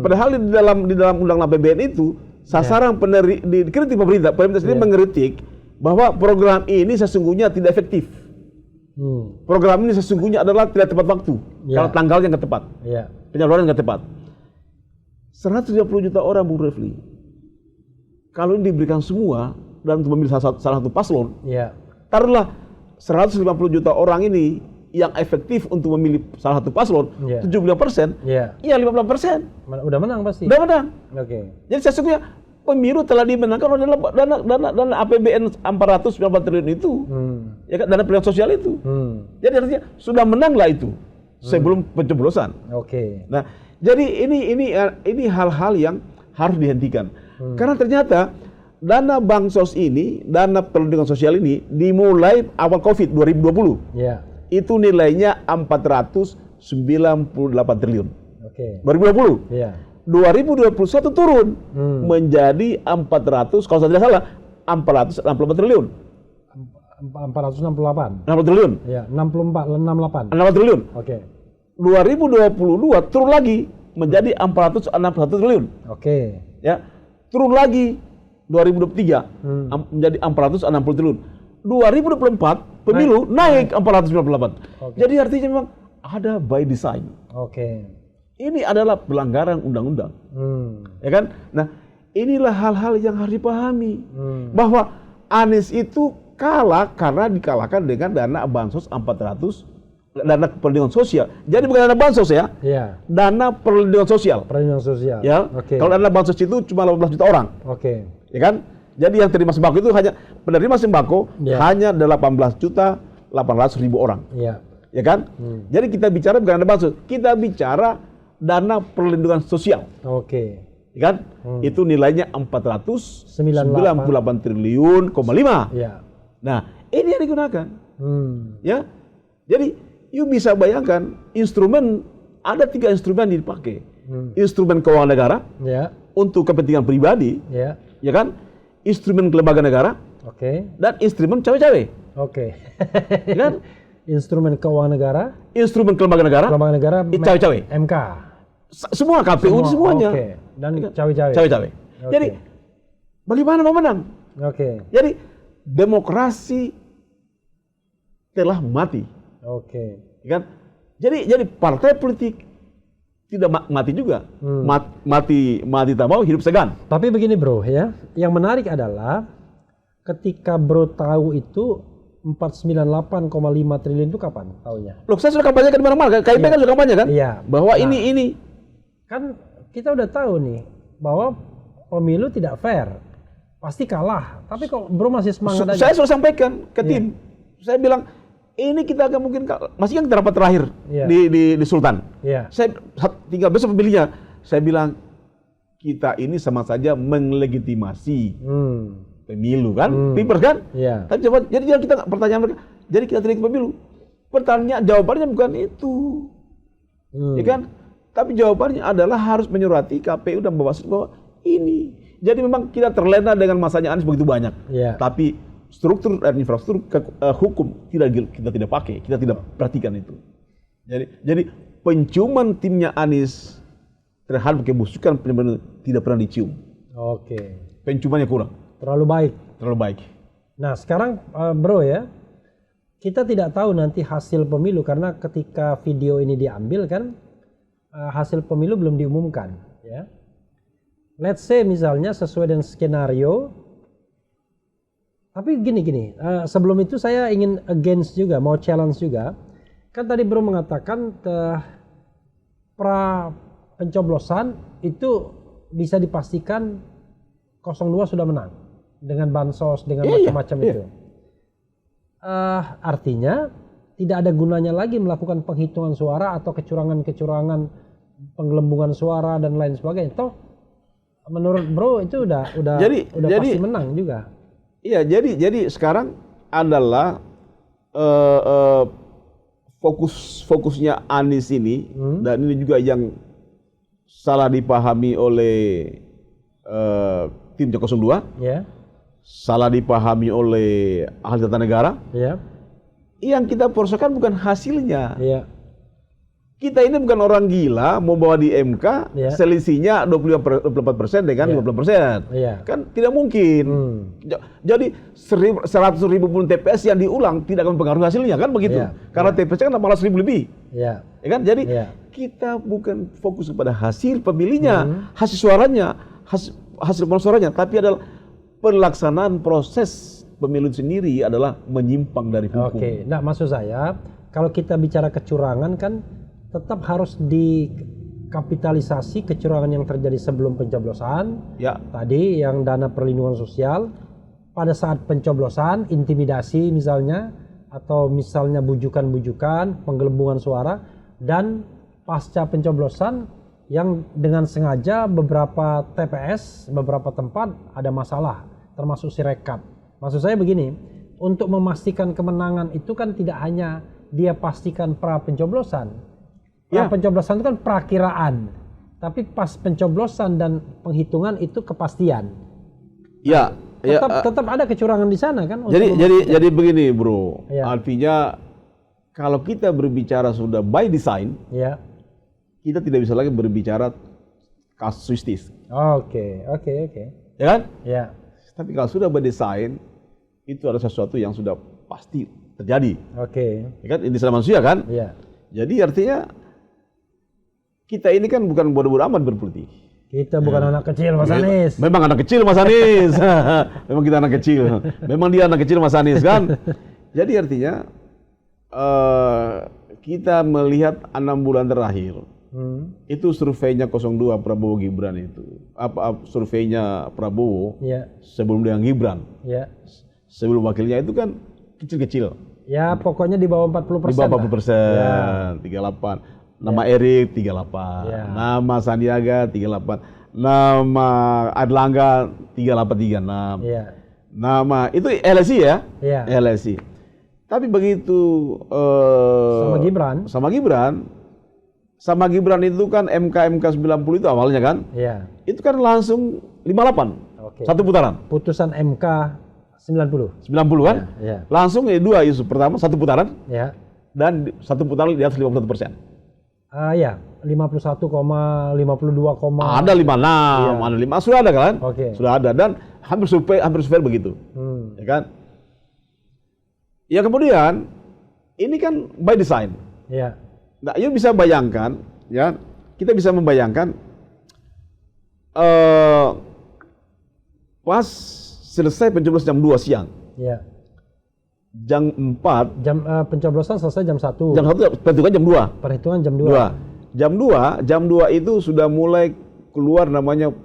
Padahal di dalam undang-undang APBN itu sasaran dikritik pemerintah sendiri mengkritik bahwa program ini sesungguhnya tidak efektif. Program ini sesungguhnya adalah tidak tepat waktu. Kalau tanggalnya nggak tepat, penyaluran nggak tepat. 130 juta orang, Bung Refli. Kalau ini diberikan semua dan untuk memilih salah satu paslon, taruhlah 150 juta orang ini yang efektif untuk memilih salah satu paslon, 75%, iya 50%.
Udah menang pasti.
Udah menang. Jadi sesungguhnya pemilu telah dimenangkan oleh dana APBN 490 triliun itu, ya kan, dana pilihan sosial itu. Jadi artinya sudah menang lah itu sebelum pencoblosan. Nah, jadi ini hal-hal yang harus dihentikan. Karena ternyata dana bansos ini, dana perlindungan sosial ini dimulai awal COVID 2020. Itu nilainya 498 triliun. 2020. 2021 turun menjadi 400, kalau saya tidak salah 464 triliun.
468.
60 triliun.
68.
60 triliun. 2022 turun lagi menjadi 461 triliun. Ya. Turun lagi 2023 menjadi 460 triliun. 2024 pemilu naik 498. Jadi artinya memang ada by design. Ini adalah pelanggaran undang-undang. Ya kan? Nah, inilah hal-hal yang harus dipahami. Bahwa Anies itu kalah karena dikalahkan dengan dana bansos 400, dana perlindungan sosial. Jadi bukan dana bansos ya. Dana perlindungan sosial. Ya. Kalau dana bansos itu cuma 18 juta orang. Ya kan? Jadi yang terima sembako itu hanya penerima sembako hanya 18.800.000 orang. Ya kan? Jadi kita bicara bukan dana bansos, kita bicara dana perlindungan sosial. Ya kan? Itu nilainya 498 triliun, 5. Nah, ini yang digunakan. Ya. Jadi, you bisa bayangkan ada 3 instrumen yang dipakai. Instrumen keuangan negara untuk kepentingan pribadi, ya kan? Instrumen kelembagaan negara, dan instrumen cawe-cawe. Ya kan?
Instrumen keuangan negara,
instrumen kelembagaan negara, cawe-cawe.
MK.
Semua KPU semuanya.
Dan cawe-cawe.
Jadi bagaimana mau menang? Jadi demokrasi telah mati. Kan? Jadi partai politik tidak mati juga. Mati tak mau, hidup segan.
Tapi begini bro ya, yang menarik adalah ketika bro tahu itu 498,5 triliun itu kapan tahunya?
Loh, saya sudah kampanyekan di mana-mana. KIP kan sudah kampanye kan? Bahwa ini.
Kan kita udah tahu nih bahwa pemilu tidak fair. Pasti kalah. Tapi kok bro masih semangat aja?
Saya sudah sampaikan ke tim. Saya bilang, ini kita akan mungkin, masih kan rapat terakhir di Sultan. Saya tinggal besok pemilihnya. Saya bilang, kita ini sama saja melegitimasi pemilu kan, Pilpres kan? Tapi coba, jadi jangan kita pertanyaan mereka, jadi kita terima pemilu. Jawabannya bukan itu, ya kan? Tapi jawabannya adalah harus menyurati KPU dan Bawaslu bahwa ini. Jadi memang kita terlena dengan masanya Anies begitu banyak. Tapi struktur dan infrastruktur hukum kita tidak pakai, kita tidak perhatikan itu. Jadi penciuman timnya Anies terhadap kebusukan benar-benar tidak pernah dicium. Penciumannya kurang.
Terlalu baik. Nah sekarang bro ya, kita tidak tahu nanti hasil pemilu karena ketika video ini diambil kan hasil pemilu belum diumumkan. Ya. Let's say misalnya sesuai dengan skenario Tapi gini, sebelum itu saya ingin against juga, mau challenge juga. Kan tadi Bro mengatakan pra pencoblosan itu bisa dipastikan 02 sudah menang dengan bansos, dengan macam-macam itu. Artinya tidak ada gunanya lagi melakukan penghitungan suara atau kecurangan-kecurangan penggelembungan suara dan lain sebagainya. Toh menurut Bro itu udah pasti menang juga.
Iya, jadi sekarang adalah fokusnya Anies ini, dan ini juga yang salah dipahami oleh tim 02, salah dipahami oleh ahli tata negara. Yang kita persoalkan bukan hasilnya. Kita ini bukan orang gila mau bawa di MK selisihnya 24% dengan 50%. Kan tidak mungkin. Jadi 100.000 pun TPS yang diulang tidak akan mempengaruhi hasilnya, kan begitu. Karena TPS kan 18.000 lebih. Ya kan? Jadi kita bukan fokus kepada hasil pemilihnya, hasil suaranya, hasil suaranya, tapi adalah pelaksanaan proses pemilu sendiri adalah menyimpang dari hukum.
Nah maksud saya kalau kita bicara kecurangan kan tetap harus dikapitalisasi kecurangan yang terjadi sebelum pencoblosan. Tadi yang dana perlindungan sosial, pada saat pencoblosan, intimidasi misalnya, atau misalnya bujukan-bujukan, penggelembungan suara, dan pasca pencoblosan yang dengan sengaja beberapa TPS, beberapa tempat ada masalah, termasuk Sirekap. Maksud saya begini, untuk memastikan kemenangan itu kan tidak hanya dia pastikan pra pencoblosan. Pencoblosan itu kan prakiraan, tapi pas pencoblosan dan penghitungan itu kepastian. Tetap ada kecurangan di sana kan.
Jadi begini Bro, artinya kalau kita berbicara sudah by design, kita tidak bisa lagi berbicara kasuistis.
Oke.
Ya kan? Tapi kalau sudah by design, itu ada sesuatu yang sudah pasti terjadi. Ya kan? Ini sama manusia kan? Jadi artinya kita ini kan bukan bodoh-bodoh amat berpolitik.
Kita bukan anak kecil Mas Anies.
Memang anak kecil Mas Anies. Memang kita anak kecil. Memang dia anak kecil Mas Anies kan. Jadi artinya kita melihat 6 bulan terakhir. Itu surveinya 02 Prabowo Gibran itu. Surveinya Prabowo sebelum dengan Gibran. Sebelum wakilnya itu kan kecil-kecil.
Ya pokoknya di bawah 40%.
Di bawah 40%, 38. Nama Erik 38, nama Sandiaga 38, nama Airlangga 38, 36, nama itu LSI ya, LSI. Tapi begitu sama Gibran itu kan MK 90 itu awalnya kan, itu kan langsung 58, satu putaran.
Putusan MK 90
kan, langsung dua isu, pertama satu putaran, dan satu putaran di atas 51%.
51,52,
ada 56, ada 5, sudah ada kan? Sudah ada dan hampir survei begitu, ya kan? Ya kemudian ini kan by design. Nah, you bisa bayangkan, ya, kita bisa membayangkan pas selesai pencoblosan jam 2 siang. Jam 4
pencoblosan selesai jam 1.
Jam 1 perhitungan jam 2.
Perhitungan jam 2.
Jam 2 itu sudah mulai keluar namanya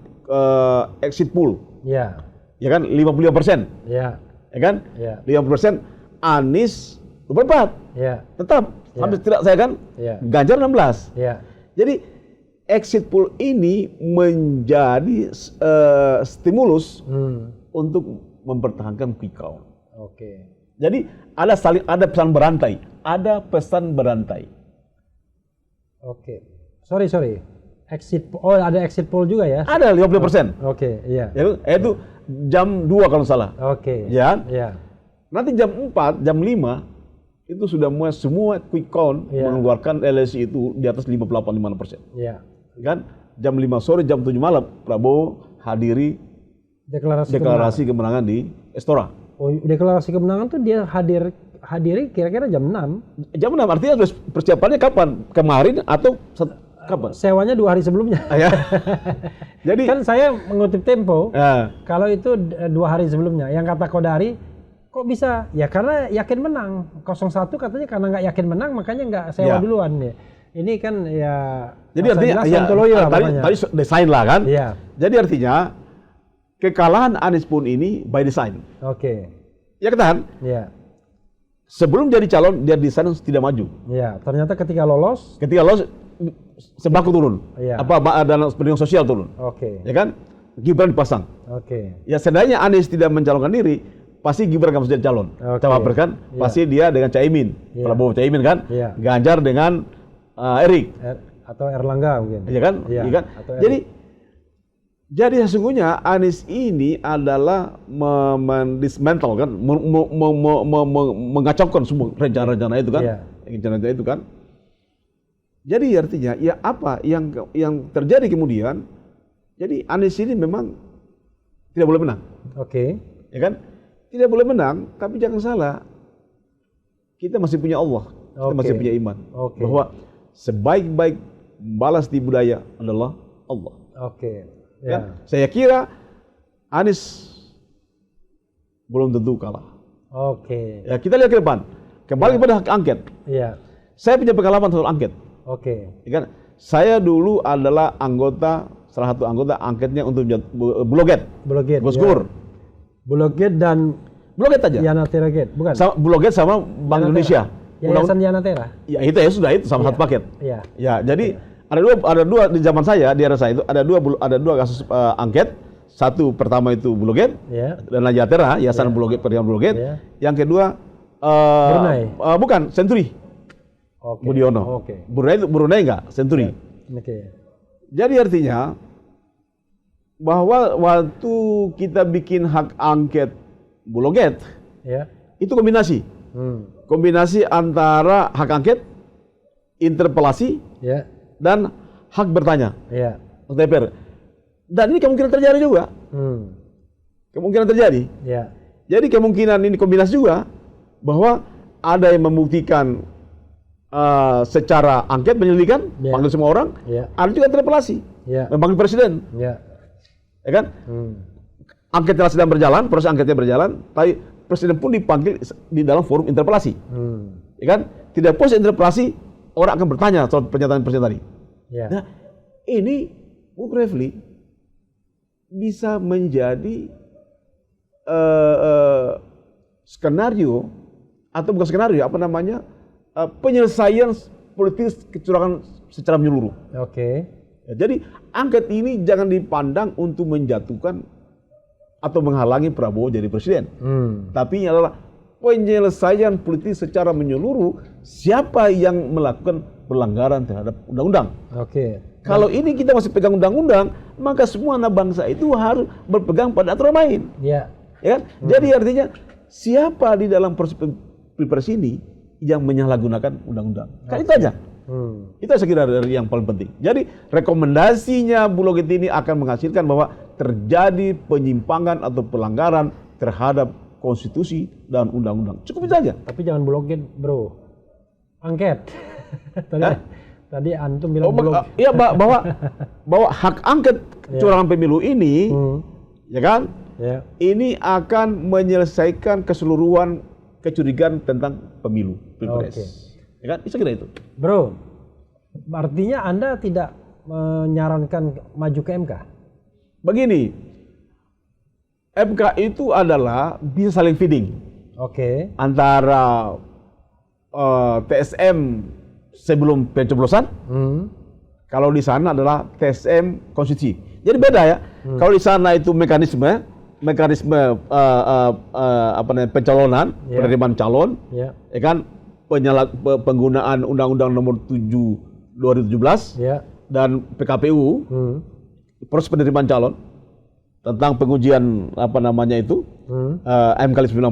exit poll. Ya kan 55%. Ya kan? 50% Anies 24. Tetap hampir tidak saya kan? Ganjar 16. Jadi exit poll ini menjadi stimulus untuk mempertahankan quick count. Jadi ada pesan berantai,
Sorry. Ada exit poll juga ya?
Ada 50%. Itu jam 2 kalau salah. Ya. Nanti jam 4, jam 5 itu sudah semua quick count mengeluarkan LSI itu di atas 58,5%. Kan? Jam 5 sore, jam 7 malam Prabowo hadiri deklarasi kemenangan di Istora.
Deklarasi kemenangan tuh dia hadiri kira-kira jam 6.
Jam 6 artinya persiapannya kapan? Kemarin atau kapan?
Sewanya 2 hari sebelumnya.
Jadi
kan saya mengutip Tempo, kalau itu 2 hari sebelumnya. Yang kata Kodari Kok bisa? Ya karena yakin menang. 0-1 katanya karena nggak yakin menang makanya nggak sewa duluan ya. Ini kan ya.
Jadi artinya tadi desain lah kan.
Iya.
Jadi artinya kekalahan Anies pun ini by design.
Oke.
Ya kan?
Iya.
Sebelum jadi calon dia desain tidak maju.
Iya. Ternyata ketika lolos
sembako turun.
Iya.
Dana perlindungan sosial turun.
Oke.
Ya kan? Gibran dipasang.
Oke.
Ya seandainya Anies tidak mencalonkan diri, pasti Gibran akan jadi calon. Cawapres kan?
Iya.
Pasti dia dengan Caimin.
Iya.
Prabowo Caimin kan?
Iya.
Ganjar dengan Erik.
Atau Erlangga mungkin.
Iya kan?
Iya.
Iya kan? Jadi sesungguhnya Anies ini adalah mendismantle kan, mengacaukan semua rencana-rencana itu kan, rencana-rencana itu kan. Jadi artinya ya apa yang terjadi kemudian? Jadi Anies ini memang tidak boleh menang.
Oke.
Ya kan? Tidak boleh menang, tapi jangan salah. Kita masih punya Allah, kita masih punya iman. Bahwa sebaik-baik balas di budaya adalah Allah.
Oke.
Ya. Saya kira Anies belum tentu kalah.
Oke.
Ya, kita lihat ke depan. Kembali kepada hak angket.
Iya.
Saya punya pengalaman soal angket.
Oke.
Ya kan? Saya dulu adalah salah satu anggota angketnya untuk Buloget. Gus Gur.
Buloget dan
Buloget aja.
Yana Tera Gate, bukan?
Buloget sama Bank Indonesia.
Yayasan Yana Tera.
Ya itu sama satu paket.
Iya.
Ya, jadi ada dua di zaman saya di era saya itu ada dua kasus angket. Satu pertama itu Buloget dan Najatera, Yayasan Buloget Perjuangan Buloget. Yang kedua
Brunei.
Bukan, Senturi. Budiono. Brunei enggak, Senturi. Jadi artinya bahwa waktu kita bikin hak angket Buloget, itu kombinasi. Kombinasi antara hak angket, interpelasi, dan hak bertanya. DPR. Dan ini kemungkinan terjadi juga. Kemungkinan terjadi. Jadi kemungkinan ini kombinasi juga bahwa ada yang membuktikan secara angket penyelidikan, panggil semua orang, ada juga interpelasi, memanggil presiden. Ya kan? Angketnya sedang berjalan, proses angketnya berjalan, tapi presiden pun dipanggil di dalam forum interpelasi. Ya kan? Tidak proses interpelasi, orang akan bertanya soal pernyataan presiden tadi. Nah, ini Bung Refli bisa menjadi skenario atau bukan skenario, penyelesaian politik kecurangan secara menyeluruh. Ya, jadi angket ini jangan dipandang untuk menjatuhkan atau menghalangi Prabowo jadi presiden. Tapi ini adalah penyelesaian politik secara menyeluruh siapa yang melakukan pelanggaran terhadap undang-undang. Kalau ini kita masih pegang undang-undang, maka semua anak bangsa itu harus berpegang pada aturan main. Ya kan? Jadi artinya siapa di dalam proses pilpres ini yang menyalahgunakan undang-undang. Kan itu aja. Itu saya kira dari yang paling penting. Jadi rekomendasinya Buloget ini akan menghasilkan bahwa terjadi penyimpangan atau pelanggaran terhadap konstitusi dan undang-undang. Cukup itu aja.
Tapi jangan Buloget, bro. Angket. Tadi antum bilang
iya bahwa hak angket kecurangan pemilu ini, ya kan? Ini akan menyelesaikan keseluruhan kecurigaan tentang pemilu pilpres. Ya kan? Saya kira itu.
Bro, artinya Anda tidak menyarankan maju ke MK?
Begini, MK itu adalah bisa saling feeding. Antara TSM sebelum pencoblosan, kalau di sana adalah TSM konstitusi. Jadi beda ya. Kalau di sana itu mekanisme pencalonan, penerimaan calon, ya kan, penggunaan Undang-Undang Nomor 7 2017 dan PKPU, proses penerimaan calon tentang pengujian MK 90.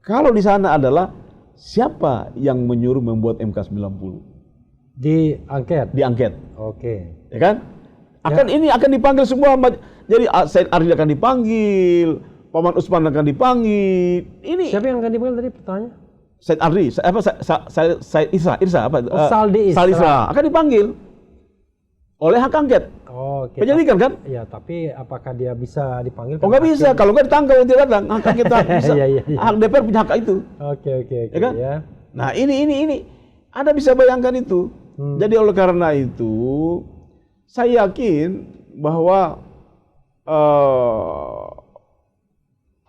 Kalau di sana adalah siapa yang menyuruh membuat MK 90? Diangket. Ya kan? Ini akan dipanggil semua. Jadi Said Ardi akan dipanggil, Paman Usman akan dipanggil. Ini
siapa yang akan dipanggil tadi pertanyaan?
Said Ardi, Said Irsa,
Saldi
Isra akan dipanggil oleh hak angket.
Oke.
Penyelidikan kan?
Iya, tapi apakah dia bisa dipanggil?
Oh nggak bisa, kalau nggak ditangkap dia datang. Hak angket bisa.
Iya.
Hak DPR punya hak itu.
Oke,
Ya kan?
ya.
Nah ini Anda bisa bayangkan itu. Jadi oleh karena itu saya yakin bahwa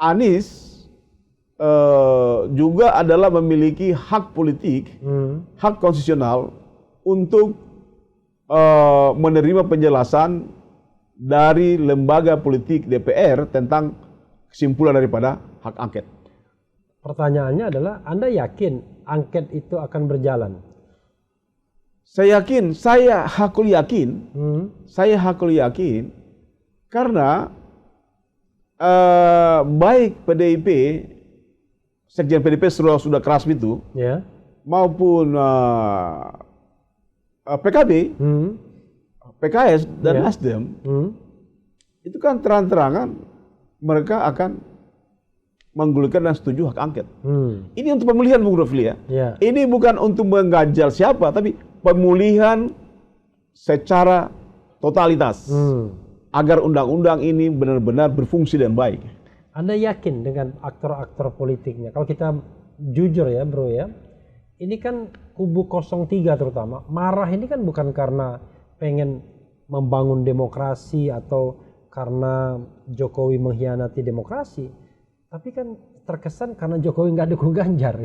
Anies juga adalah memiliki hak politik, hak konstitusional untuk menerima penjelasan dari lembaga politik DPR tentang kesimpulan daripada hak angket.
Pertanyaannya adalah, Anda yakin angket itu akan berjalan?
Saya yakin, saya hakul yakin karena baik PDIP, Sekjen PDIP sudah keras itu,
Ya.
maupun PKB, PKS dan Nasdem, itu kan terang-terangan mereka akan menggulirkan dan setuju hak angket. Ini untuk pemulihan Bung Rofli ya. Ini bukan untuk mengganjal siapa, tapi pemulihan secara totalitas agar undang-undang ini benar-benar berfungsi dan baik.
Anda yakin dengan aktor-aktor politiknya? Kalau kita jujur ya bro ya, ini kan kubu 03 terutama, marah ini kan bukan karena pengen membangun demokrasi atau karena Jokowi mengkhianati demokrasi, tapi kan terkesan karena Jokowi nggak dukung Ganjar.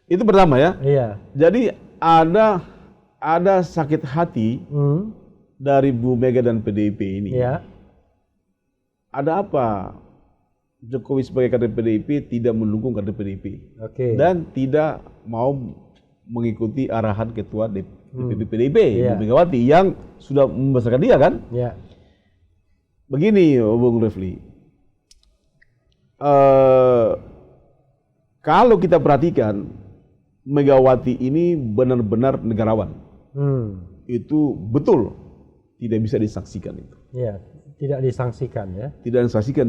Itu pertama ya.
Iya.
Jadi ada sakit hati dari Bu Mega dan PDIP ini.
Iya.
Ada apa Jokowi sebagai kader PDIP tidak mendukung kader PDIP dan tidak mau mengikuti arahan ketua DPP PDIP, Bu Megawati yang sudah membesarkan dia kan?
Iya.
Begini, Bung Refli, kalau kita perhatikan Megawati ini benar-benar negarawan, itu betul tidak bisa disaksikan itu.
Iya, tidak disangsikan ya.
Tidak disangsikan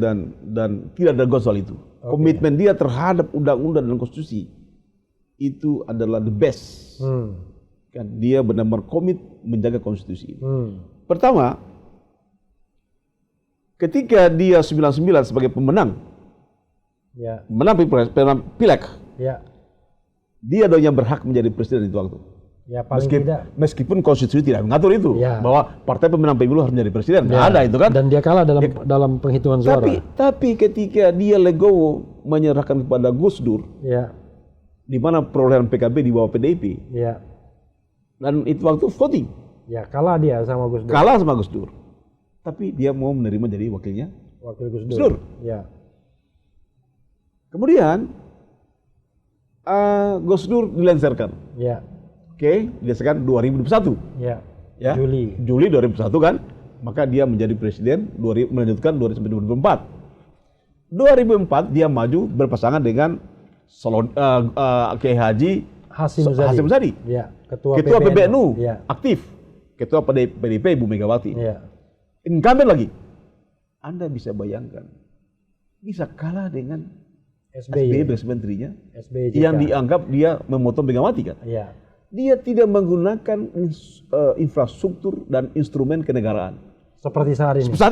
dan tidak ada soal itu. Komitmen dia terhadap undang-undang dan konstitusi itu adalah the best. Kan dia benar-benar komit menjaga konstitusi ini. Pertama, ketika dia 99 sebagai pemenang, menang Pileg, dia dong yang berhak menjadi presiden itu waktu.
Ya, paling tidak.
Meskipun konstitusi tidak mengatur itu, bahwa partai pemenang pemilu harus menjadi presiden, nggak ada itu kan.
Dan dia kalah dalam penghitungan suara.
Tapi ketika dia legowo menyerahkan kepada Gus Dur, di mana perolehan PKB di bawah PDIP, dan itu waktu voting,
kalah dia sama Gus Dur.
Kalah sama Gus Dur. Tapi dia mau menerima jadi wakil
Gus Dur.
Kemudian Gus Dur dilengsarkan. Dilengsarkan 2021. Juli 2021 kan, maka dia menjadi presiden melanjutkan 2004. 2004 dia maju berpasangan dengan Kiai Haji Hasyim Muzadi. Ketua PBNU aktif. Ketua PDIP Ibu Megawati. Incumbent lagi. Anda bisa bayangkan, bisa kalah dengan SBY menterinya, yang dianggap dia memotong Megawati kan. Dia tidak menggunakan infrastruktur dan instrumen kenegaraan.
Seperti saat ini.
Bisa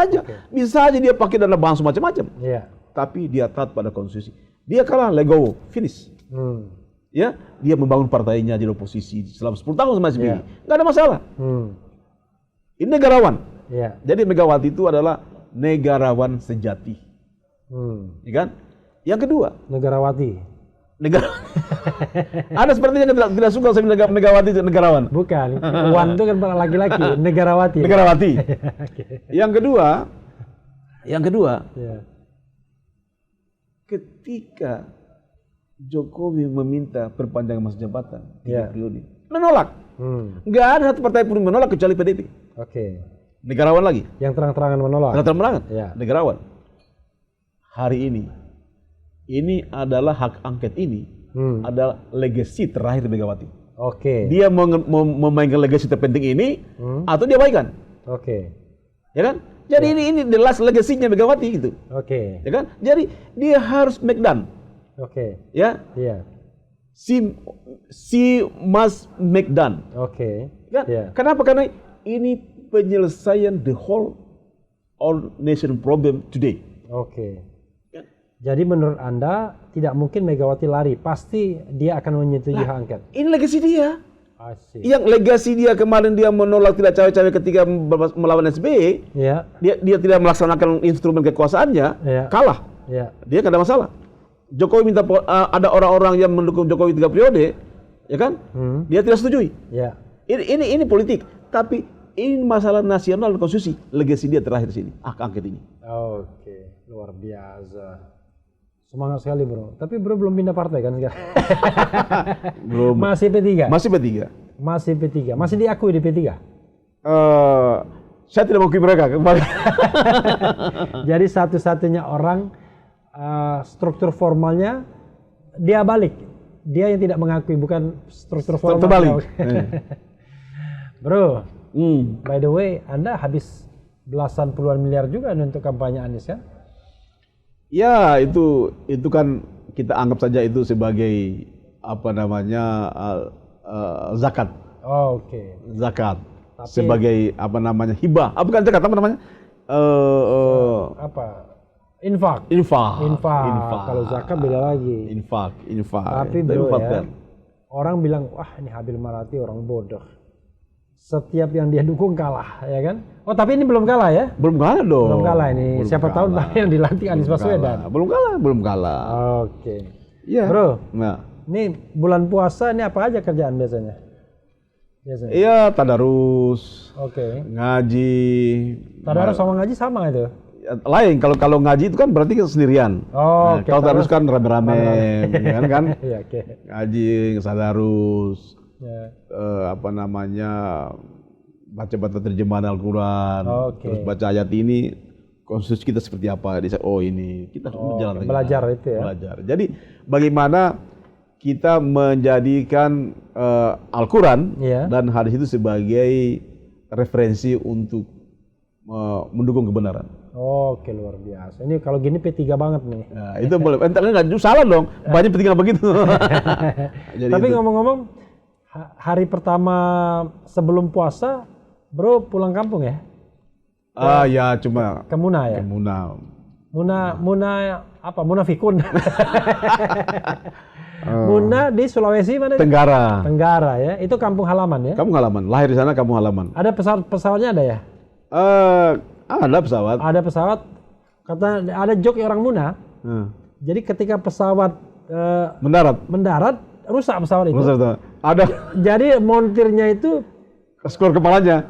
saja. Bisa saja dia pakai dana bansos macam-macam. Tapi dia taat pada konstitusi. Dia kalah legowo, finish. Dia membangun partainya jadi oposisi selama 10 tahun sama SBY. Nggak ada masalah. Ini negarawan. Jadi Megawati itu adalah negarawan sejati. Ya kan? Yang kedua,
Negarawati.
Ada sepertinya tidak suka saya bilang Megawati itu negarawan.
Bukan. Wan itu kan laki-laki. Negarawati.
Yang kedua, ketika Jokowi meminta perpanjangan masa jabatan 3 periode, menolak. Nggak ada satu partai pun menolak kecuali PDIP. Negarawan lagi.
Yang terang-terangan menolak.
Negarawan. Hari ini adalah hak angket ini adalah legasi terakhir Megawati. Dia memainkan legasi terpenting ini atau dia abaikan. Ya kan? Jadi ini the last legasinya Megawati gitu. Ya kan? Jadi dia harus make done. She must make done. Kan? Kenapa? Karena ini penyelesaian the whole all nation problem today.
Oke. Jadi menurut Anda tidak mungkin Megawati lari, pasti dia akan menyetujui hak angket.
Ini legasi dia.
Asik.
Yang legasi dia kemarin dia menolak tidak cawe-cawe ketika melawan SBY,
Ya.
dia tidak melaksanakan instrumen kekuasaannya,
Ya.
kalah.
Ya.
Dia nggak ada masalah. Jokowi minta ada orang-orang yang mendukung Jokowi 3 periode, ya kan? Dia tidak setujui.
Ya.
Ini politik, tapi ini masalah nasional dan konstitusi. Legasi dia terakhir sini, hak angket ini.
Oke, luar biasa. Semangat sekali bro. Tapi bro belum pindah partai kan sekarang?
Belum.
Masih P3?
Masih P3.
Masih P3. Masih diakui di P3?
Saya tidak mengakui mereka kembali.
Jadi satu-satunya orang struktur formalnya dia balik. Dia yang tidak mengakui, bukan struktur formal.
Terbalik.
Bro, by the way, Anda habis belasan puluhan miliar juga untuk kampanye Anies kan?
Ya, itu kan kita anggap saja itu sebagai apa namanya zakat.
Oh, oke.
Zakat.
Tapi,
sebagai apa namanya hibah. Bukan zakat, apa namanya?
Apa? Infak. Kalau zakat beda lagi.
Infak.
Tapi bro ya, orang bilang, wah ini Habil Marati orang bodoh. Setiap yang dia dukung kalah, ya kan? Oh tapi ini belum kalah ya?
Belum kalah dong.
Belum kalah ini. Siapa tahu yang dilantik Anies Baswedan.
Belum kalah.
Oke.
Iya.
Bro.
Nah.
Ini bulan puasa ini apa aja kerjaan biasanya?
Iya, tadarus.
Oke.
Ngaji.
Tadarus sama ngaji sama itu?
Lain, kalau ngaji itu kan berarti sendirian.
Oh,
nah, kalau tadarus kan rame-rame, kan?
Iya, oke.
Ngaji, tadarus.
Ya.
Apa namanya, baca-baca terjemahan Al-Quran, terus baca ayat ini, konstitusi kita seperti apa, oh ini, kita berjalan
belajar itu ya?
Belajar. Jadi bagaimana kita menjadikan Al-Quran dan hadis itu sebagai referensi untuk mendukung kebenaran.
Oke, luar biasa. Ini kalau gini P3 banget nih.
Nah, itu boleh, enggak salah dong, banyak P3 begitu.
Tapi ngomong-ngomong, hari pertama sebelum puasa, bro pulang kampung ya?
Ya cuma
ke Muna ya?
Ke Muna.
Muna apa? Munafikun. Muna di Sulawesi mana? Tenggara ya. Itu kampung halaman ya?
Kampung halaman. Lahir di sana kampung halaman.
Ada pesawatnya ada ya?
Ada pesawat.
Ada pesawat. Kata ada joki orang Muna. Jadi ketika pesawat mendarat rusak pesawat itu.
Ada.
Jadi montirnya itu
skor kepalanya.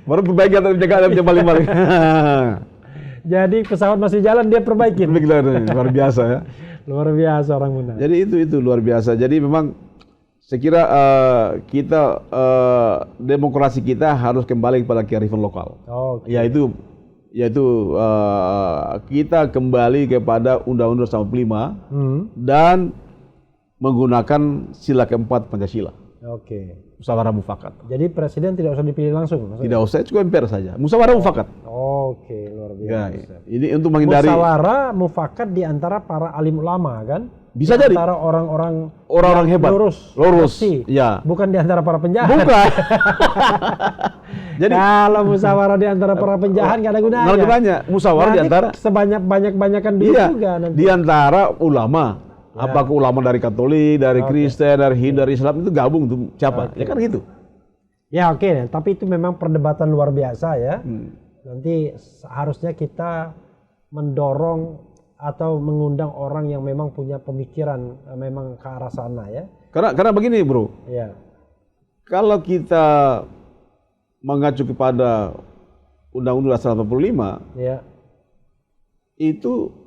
Baru perbaiki atau jaga balik.
Jadi pesawat masih jalan dia perbaikin.
Luar biasa ya.
Luar biasa orang Muna.
Jadi itu luar biasa. Jadi memang saya kira kita demokrasi kita harus kembali kepada kearifan lokal. Yaitu kita kembali kepada Undang-Undang 45 dan menggunakan sila keempat Pancasila.
Oke.
Musyawarah mufakat.
Jadi presiden tidak usah dipilih langsung? Maksudnya?
Tidak usah, cukup MPR saja. Musyawarah mufakat.
Oke, luar biasa.
Ya, ini untuk menghindari
musyawarah mufakat di antara para alim ulama kan?
Bisa jadi.
Antara orang-orang
hebat. Lurus.
Ya. Bukan di antara para penjahat.
Bukan. Jadi
kalau musyawarah di antara para penjahat nggak ada gunanya.
Nggak ada gunanya. Musyawarah di antara
sebanyak-banyakan duit juga nanti.
Di antara ulama. Apakah ulama dari Katolik, dari Kristen, dari Hindu, dari Islam itu gabung tuh siapa? Ya kan gitu.
Ya oke, tapi itu memang perdebatan luar biasa ya. Nanti harusnya kita mendorong atau mengundang orang yang memang punya pemikiran memang ke arah sana ya.
Karena begini bro.
Ya.
Kalau kita mengacu kepada Undang-Undang Dasar 45,
ya.
Itu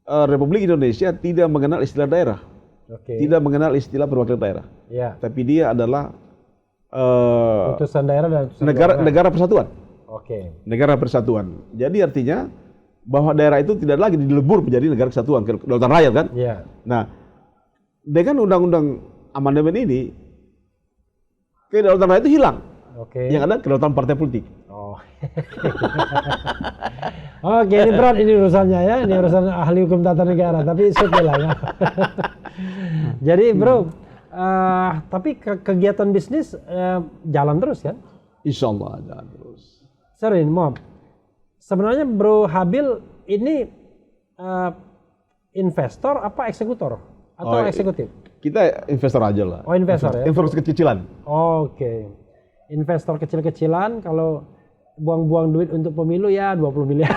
Republik Indonesia tidak mengenal istilah daerah, tidak mengenal istilah perwakilan daerah, tapi dia adalah
putusan daerah dan
negara persatuan. Negara persatuan. Jadi artinya bahwa daerah itu tidak lagi dilebur menjadi negara kesatuan, kedaulatan rakyat kan? Nah, dengan undang-undang amandemen ini, kedaulatan rakyat itu hilang. Yang ada kedaulatan partai politik.
Oke, ini berat ini urusannya ya, ini urusan ahli hukum tata negara, tapi oke lah ya. Jadi bro, tapi kegiatan bisnis jalan terus kan?
Insya Allah jalan terus.
Sorry, maaf. Sebenarnya Bro Habil ini investor apa eksekutor atau eksekutif?
Kita investor aja lah.
Oh, investor ya.
Investor kecil-kecilan.
Oke. Investor kecil-kecilan, kalau buang-buang duit untuk pemilu ya 20 miliar.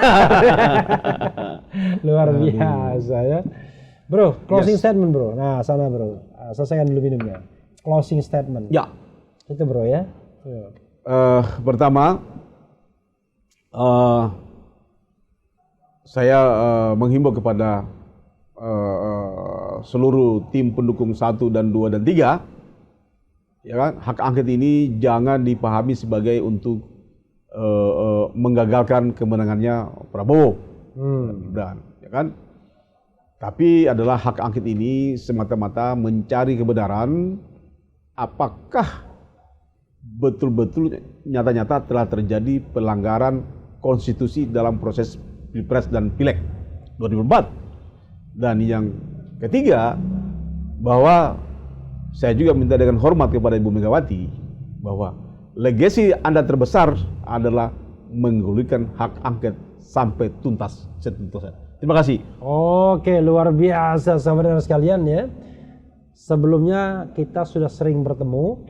Luar biasa ya. Bro, closing statement bro. Nah, sana bro. Selesaikan dulu minumnya. Closing statement.
Ya.
Itu bro ya.
Pertama, saya menghimbau kepada seluruh tim pendukung 1 dan 2 dan 3, ya kan, hak angket ini jangan dipahami sebagai untuk menggagalkan kemenangannya Prabowo dan Gibran, ya kan? Tapi adalah hak angket ini semata-mata mencari kebenaran apakah betul-betul nyata-nyata telah terjadi pelanggaran konstitusi dalam proses Pilpres dan Pileg 2004. Dan yang ketiga, bahwa saya juga minta dengan hormat kepada Ibu Megawati bahwa legasi Anda terbesar adalah menggulirkan hak angket sampai tuntas setuntasnya. Terima kasih.
Oke, luar biasa saudara sekalian ya. Sebelumnya kita sudah sering bertemu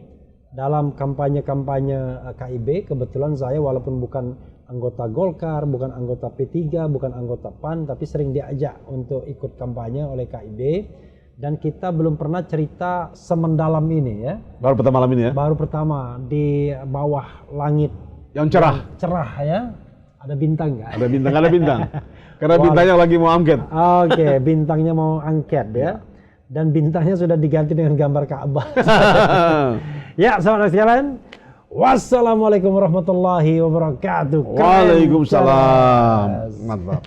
dalam kampanye-kampanye KIB. Kebetulan saya walaupun bukan anggota Golkar, bukan anggota P3, bukan anggota PAN, tapi sering diajak untuk ikut kampanye oleh KIB. Dan kita belum pernah cerita semendalam ini ya.
Baru pertama malam ini ya?
Baru pertama di bawah langit
yang cerah.
Cerah ya. Ada bintang nggak?
Ada bintang, ada bintang. Karena bintangnya lagi mau angket.
Oke, bintangnya mau angket ya. Dan bintangnya sudah diganti dengan gambar Ka'bah. Ya, saudara sekalian. Wassalamualaikum warahmatullahi wabarakatuh.
Waalaikumsalam. Mantap.